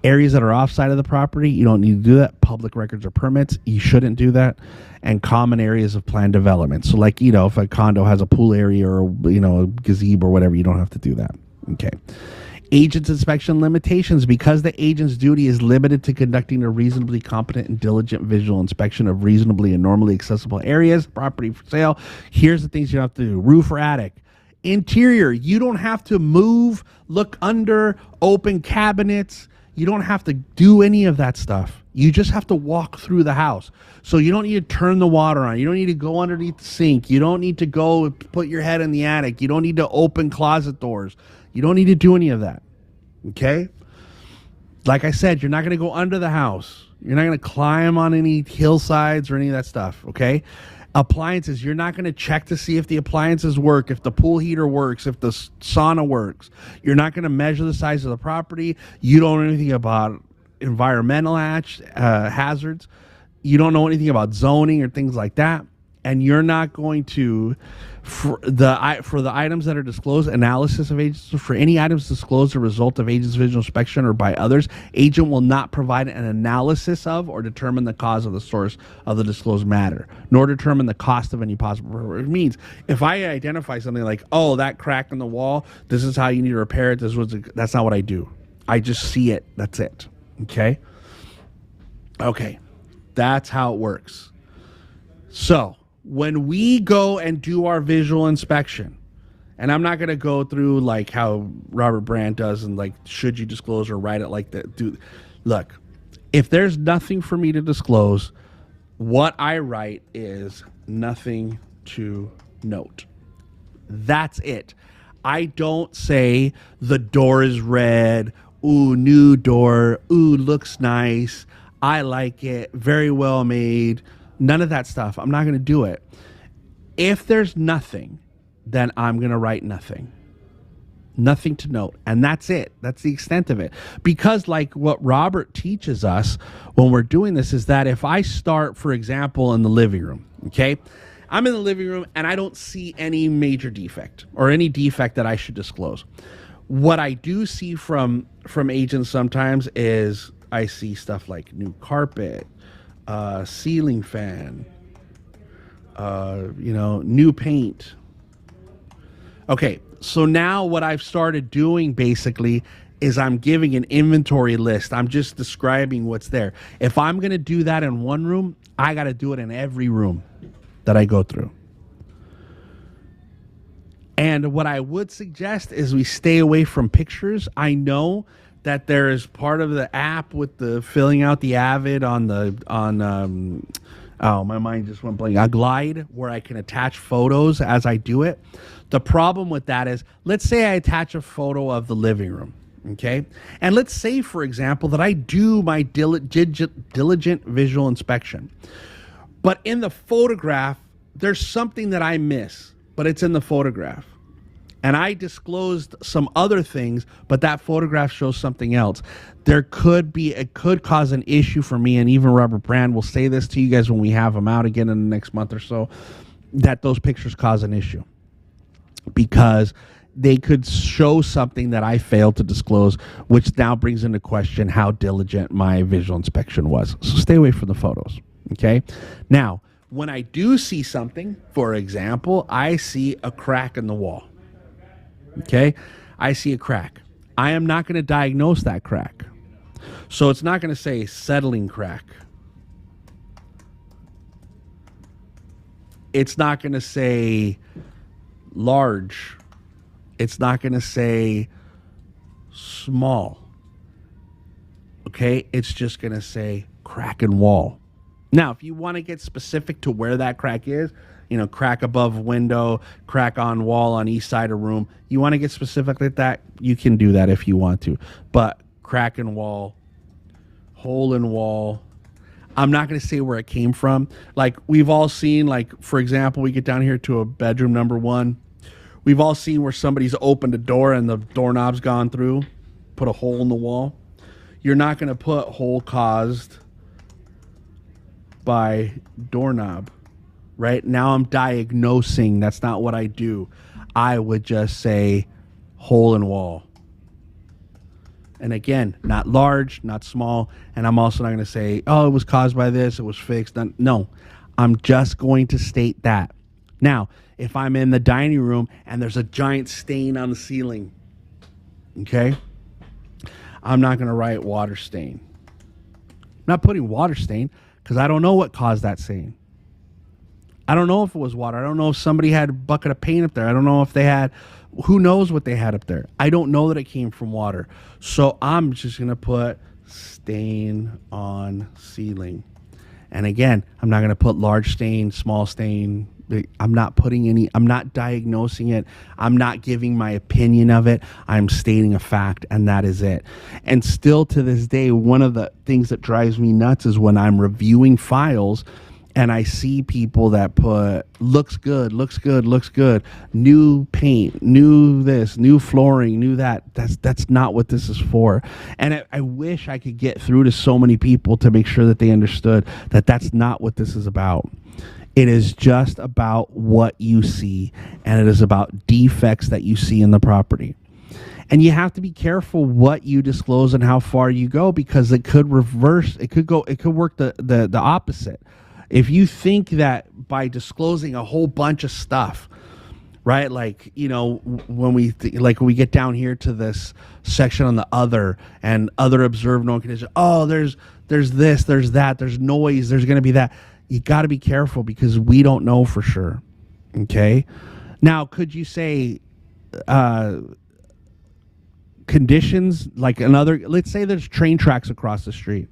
Areas that are offside of the property, you don't need to do that. Public records or permits, you shouldn't do that. And common areas of planned development. So like, if a condo has a pool area or, a gazebo or whatever, you don't have to do that. Okay. Agent's inspection limitations. Because the agent's duty is limited to conducting a reasonably competent and diligent visual inspection of reasonably and normally accessible areas, property for sale, here's the things you have to do. Roof or attic. Interior, you don't have to move, look under, open cabinets. You don't have to do any of that stuff. You just have to walk through the house. So you don't need to turn the water on. You don't need to go underneath the sink. You don't need to go put your head in the attic. You don't need to open closet doors. You don't need to do any of that. Okay? Like I said, you're not going to go under the house. You're not going to climb on any hillsides or any of that stuff. Okay? Appliances, you're not going to check to see if the appliances work, if the pool heater works, if the sauna works. You're not going to measure the size of the property. You don't know anything about environmental hazards. You don't know anything about zoning or things like that. And you're not going to, for the items that are disclosed, analysis of agents, for any items disclosed as a result of agent's visual inspection or by others, agent will not provide an analysis of or determine the cause of the source of the disclosed matter, nor determine the cost of any possible. It means if I identify something like, oh, that crack in the wall, this is how you need to repair it. That's not what I do. I just see it. That's it. Okay. Okay. That's how it works. So when we go and do our visual inspection, and I'm not going to go through like how Robert Brandt does and like, should you disclose or write it like that? Look, if there's nothing for me to disclose, what I write is nothing to note. That's it. I don't say the door is red. Ooh, new door. Ooh, looks nice. I like it. Very well made. None of that stuff. I'm not going to do it. If there's nothing, then I'm going to write nothing. Nothing to note. And that's it. That's the extent of it. Because like what Robert teaches us when we're doing this is that if I start, for example, in the living room, okay? I'm in the living room and I don't see any major defect or any defect that I should disclose. What I do see from agents sometimes is I see stuff like new carpet, ceiling fan, new paint. Okay, so now what I've started doing basically is I'm giving an inventory list. I'm just describing what's there. If I'm going to do that in one room, I got to do it in every room that I go through. And what I would suggest is we stay away from pictures. I know that there is part of the app with the filling out the AVID oh, my mind just went blank. A Glide where I can attach photos as I do it. The problem with that is, let's say I attach a photo of the living room, okay? And let's say, for example, that I do my diligent visual inspection. But in the photograph, there's something that I miss, but it's in the photograph. And I disclosed some other things, but that photograph shows something else. It could cause an issue for me, and even Robert Brand will say this to you guys when we have them out again in the next month or so, that those pictures cause an issue. Because they could show something that I failed to disclose, which now brings into question how diligent my visual inspection was. So stay away from the photos, okay? Now, when I do see something, for example, I see a crack in the wall. Okay, I see a crack. I am not going to diagnose that crack. So it's not going to say settling crack. It's not going to say large. It's not going to say small. Okay, it's just going to say crack in wall. Now, if you want to get specific to where that crack is, you know, crack above window, crack on wall on east side of room, you want to get specific like that, you can do that if you want to. But crack in wall, hole in wall, I'm not going to say where it came from. Like, we've all seen, like, for example, we get down here to a bedroom number 1. We've all seen where somebody's opened a door and the doorknob's gone through, put a hole in the wall. You're not going to put hole caused by doorknob. Right now I'm diagnosing. That's not what I do. I would just say hole in wall. And again, not large, not small. And I'm also not going to say, oh, it was caused by this, it was fixed. No, I'm just going to state that. Now, if I'm in the dining room and there's a giant stain on the ceiling, okay, I'm not going to write water stain. I'm not putting water stain because I don't know what caused that stain. I don't know if it was water. I don't know if somebody had a bucket of paint up there. I don't know if they had, who knows what they had up there. I don't know that it came from water. So I'm just going to put stain on ceiling. And again, I'm not going to put large stain, small stain. I'm not putting any, I'm not diagnosing it. I'm not giving my opinion of it. I'm stating a fact, and that is it. And still to this day, one of the things that drives me nuts is when I'm reviewing files and I see people that put looks good, new paint, new this, new flooring, new that. That's not what this is for. And I wish I could get through to so many people to make sure that they understood that that's not what this is about. It is just about what you see, and it is about defects that you see in the property. And you have to be careful what you disclose and how far you go, because it could reverse, it could work the opposite. If you think that by disclosing a whole bunch of stuff, right? Like, you know, when we get down here to this section on the other and other observed known condition, oh, there's this, there's that, there's noise, there's going to be that. You got to be careful because we don't know for sure. Okay. Now, could you say conditions like let's say there's train tracks across the street.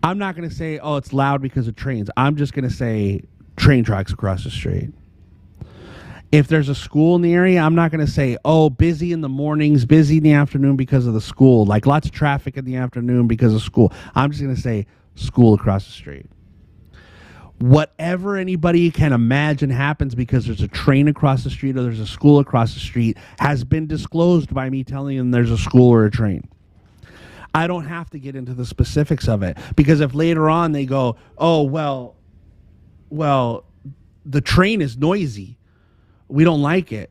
I'm not going to say, oh, it's loud because of trains. I'm just going to say train tracks across the street. If there's a school in the area, I'm not going to say, oh, busy in the mornings, busy in the afternoon because of the school. Like lots of traffic in the afternoon because of school. I'm just going to say school across the street. Whatever anybody can imagine happens because there's a train across the street or there's a school across the street has been disclosed by me telling them there's a school or a train. I don't have to get into the specifics of it, because if later on they go, oh, well, the train is noisy, we don't like it,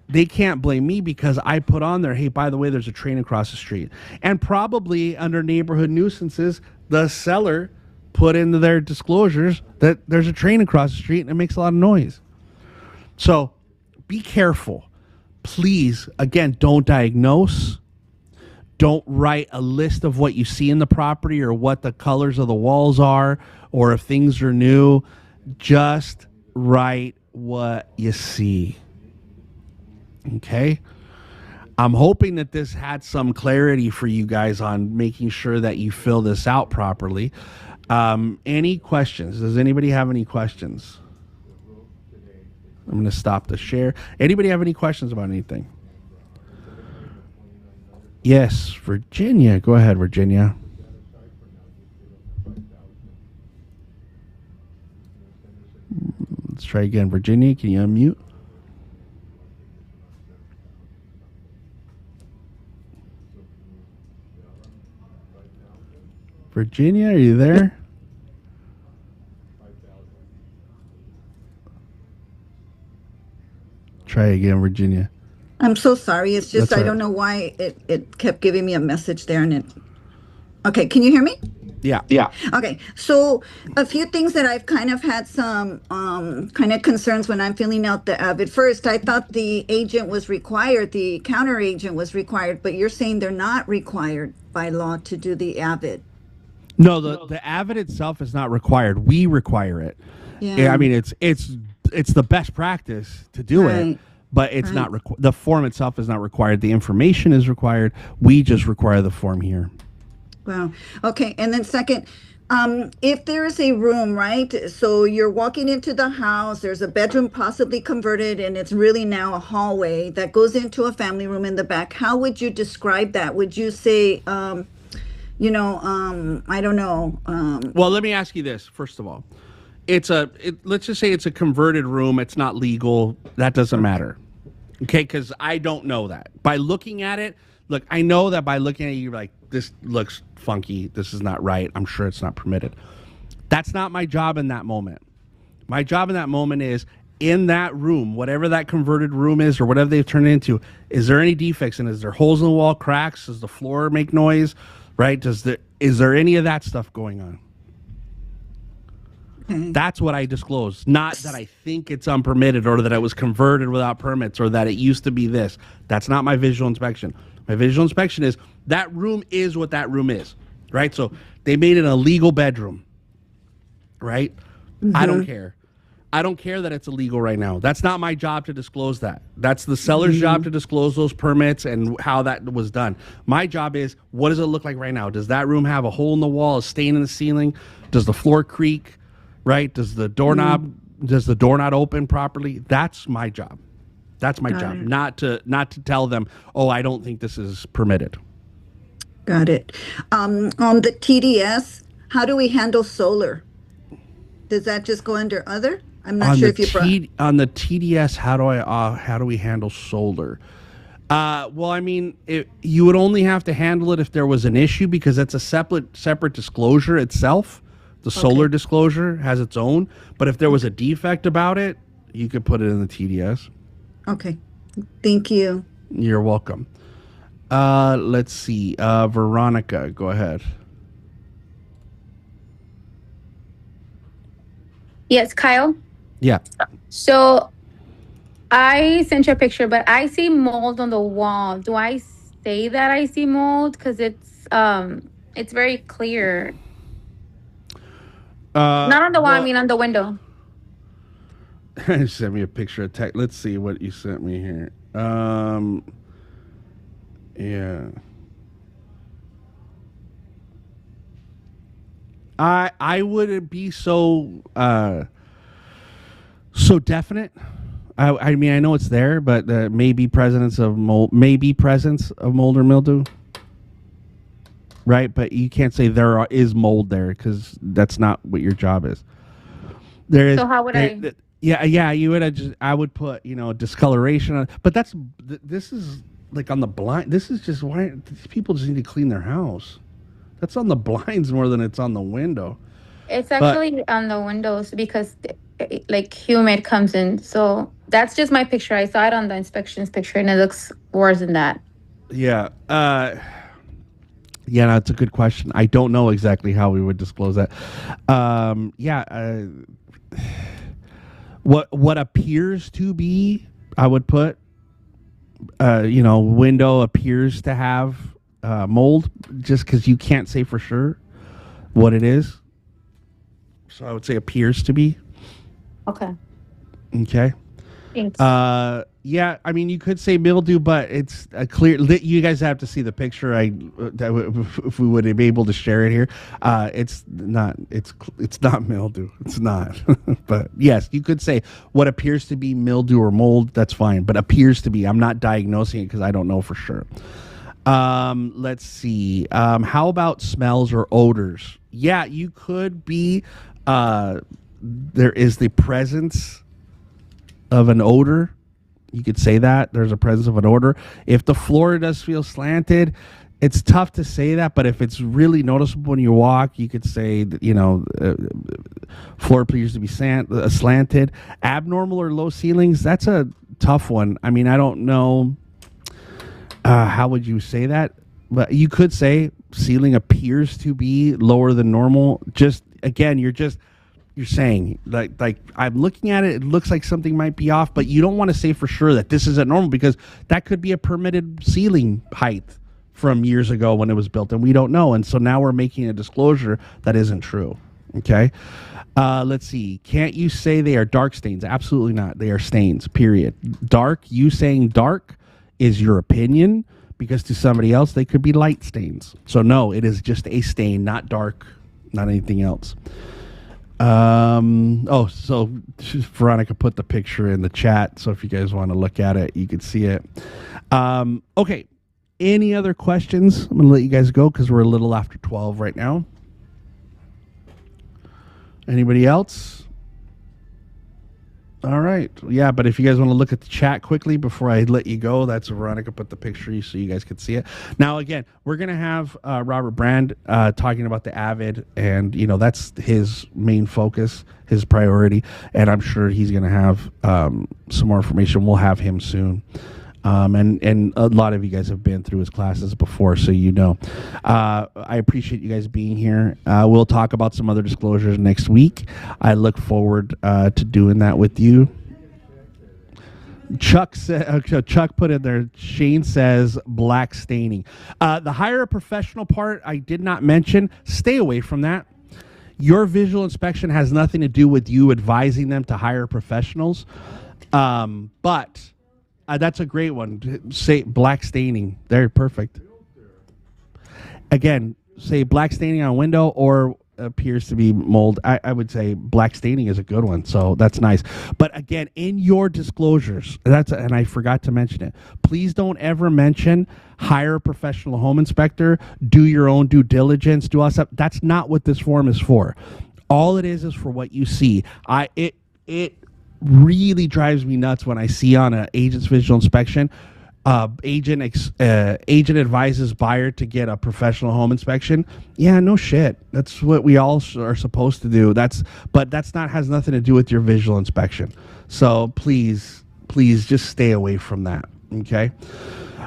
they can't blame me because I put on there, hey, by the way, there's a train across the street. And probably under neighborhood nuisances, the seller put into their disclosures that there's a train across the street and it makes a lot of noise. So be careful. Please, again, don't diagnose. don't write a list of what you see in the property or what the colors of the walls are or if things are new. Just write what you see. Okay? I'm hoping that this had some clarity for you guys on making sure that you fill this out properly. Any questions? Does anybody have any questions? I'm going to stop the share. Anybody have any questions about anything? Yes, Virginia. Go ahead, Virginia. Let's try again. Virginia, can you unmute? Virginia, are you there? Try again, Virginia. I'm so sorry. It's just That's I all don't right. know why it kept giving me a message there and it. Okay, can you hear me? Yeah. Okay, so a few things that I've kind of had some kind of concerns when I'm filling out the AVID. First, I thought the agent was required, the counter agent was required, but you're saying they're not required by law to do the AVID. No, the AVID itself is not required. We require it. Yeah, I mean it's the best practice to do it, Right. but it's not the form itself is not required. The information is required. We just require the form here. Wow. Okay. And then second, if there is a room, right? So you're walking into the house, there's a bedroom possibly converted, and it's really now a hallway that goes into a family room in the back. How would you describe that? Would you say, I don't know. Well, let me ask you this first of all. Let's just say it's a converted room. It's not legal. That doesn't matter. Okay, because I don't know that. By looking at it, look, I know that by looking at it, you're like, this looks funky. This is not right. I'm sure it's not permitted. That's not my job in that moment. My job in that moment is in that room, whatever that converted room is or whatever they've turned it into, is there any defects in it? Is there holes in the wall, cracks? Does the floor make noise? Right? Is there any of that stuff going on? That's what I disclose. Not that I think it's unpermitted or that it was converted without permits or that it used to be this. That's not my visual inspection. My visual inspection is that room is what that room is, right? So they made it a legal bedroom, right? I don't care. I don't care that it's illegal right now. That's not my job to disclose that. That's the seller's job to disclose those permits and how that was done. My job is, what does it look like right now? Does that room have a hole in the wall, a stain in the ceiling? Does the floor creak? Right? Does the doorknob not open properly? That's my job. That's my job. Not to tell them, oh, I don't think this is permitted. Got it. On the TDS, how do we handle solar? Does that just go under other? I'm not sure if you brought. On the TDS, how do we handle solar? Well, I mean, you would only have to handle it if there was an issue because it's a separate disclosure itself. The solar disclosure has its own, but if there was a defect about it, you could put it in the TDS. Okay. Thank you. You're welcome. Let's see. Veronica, go ahead. Yes, Kyle. Yeah. So I sent you a picture, but I see mold on the wall. Do I say that I see mold? Because it's very clear. Not on the wall, I mean on the window. Send me a picture of text. Let's see what you sent me here. Yeah. I wouldn't be so definite. I mean, I know it's there, but maybe presence of mold or mildew. Right, but you can't say there is mold there because that's not what your job is. There is. So how would I? Yeah. You would. I would put discoloration on. But this is like on the blind. This is just why people just need to clean their house. That's on the blinds more than it's on the window. It's actually on the windows because like humid comes in. So that's just my picture. I saw it on the inspections picture and it looks worse than that. Yeah. Yeah, that's a good question. I don't know exactly how we would disclose that. What appears to be, I would put, window appears to have mold, just because you can't say for sure what it is. So I would say appears to be. Okay. Okay. Thanks. Yeah, I mean, you could say mildew, but it's a clear. You guys have to see the picture. If we would be able to share it here, it's not. It's not mildew. It's not. But yes, you could say what appears to be mildew or mold. That's fine, but appears to be. I'm not diagnosing it because I don't know for sure. Let's see. How about smells or odors? Yeah, you could be. There is the presence of an odor. You could say that there's a presence of an odor. If the floor does feel slanted, it's tough to say that, but if it's really noticeable when you walk, you could say that, floor appears to be slanted. Abnormal or low ceilings, that's a tough one. I mean, I don't know how would you say that, but you could say ceiling appears to be lower than normal. Just again, you're saying like I'm looking at it, it looks like something might be off, but you don't want to say for sure that this isn't normal because that could be a permitted ceiling height from years ago when it was built and we don't know. And so now we're making a disclosure that isn't true. Okay. Let's see. Can't you say they are dark stains? Absolutely not. They are stains, period. Dark, you saying dark is your opinion because to somebody else, they could be light stains. So no, it is just a stain, not dark, not anything else. So Veronica put the picture in the chat, so if you guys want to look at it, you can see it. Okay, any other questions? I'm gonna let you guys go because we're a little after 12 right now. Anybody else? All right. Yeah, but if you guys want to look at the chat quickly before I let you go, that's Veronica put the picture so you guys can see it. Now, again, we're going to have Robert Brand talking about the AVID, and, that's his main focus, his priority, and I'm sure he's going to have some more information. We'll have him soon. And a lot of you guys have been through his classes before, so I appreciate you guys being here. We'll talk about some other disclosures next week. I look forward to doing that with you. Chuck put in there, Shane says black staining. The hire a professional part I did not mention. Stay away from that. Your visual inspection has nothing to do with you advising them to hire professionals. But that's a great one. Say black staining. They're perfect. Again, say black staining on a window or appears to be mold. I would say black staining is a good one. So that's nice. But again, in your disclosures, and I forgot to mention it, please don't ever mention hire a professional home inspector, do your own due diligence, do all that stuff. That's not what this form is for. All it is for what you see. It really drives me nuts when I see on an agent's visual inspection, agent advises buyer to get a professional home inspection. Yeah, no shit. That's what we all are supposed to do. But that's has nothing to do with your visual inspection. So please just stay away from that. Okay.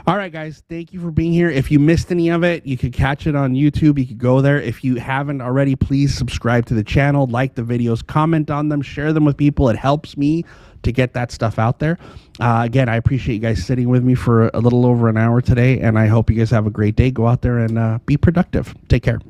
All right, guys, thank you for being here. If you missed any of it, you could catch it on YouTube. You could go there. If you haven't already, please subscribe to the channel, like the videos, comment on them, share them with people. It helps me to get that stuff out there. Again, I appreciate you guys sitting with me for a little over an hour today, and I hope you guys have a great day. Go out there and be productive. Take care.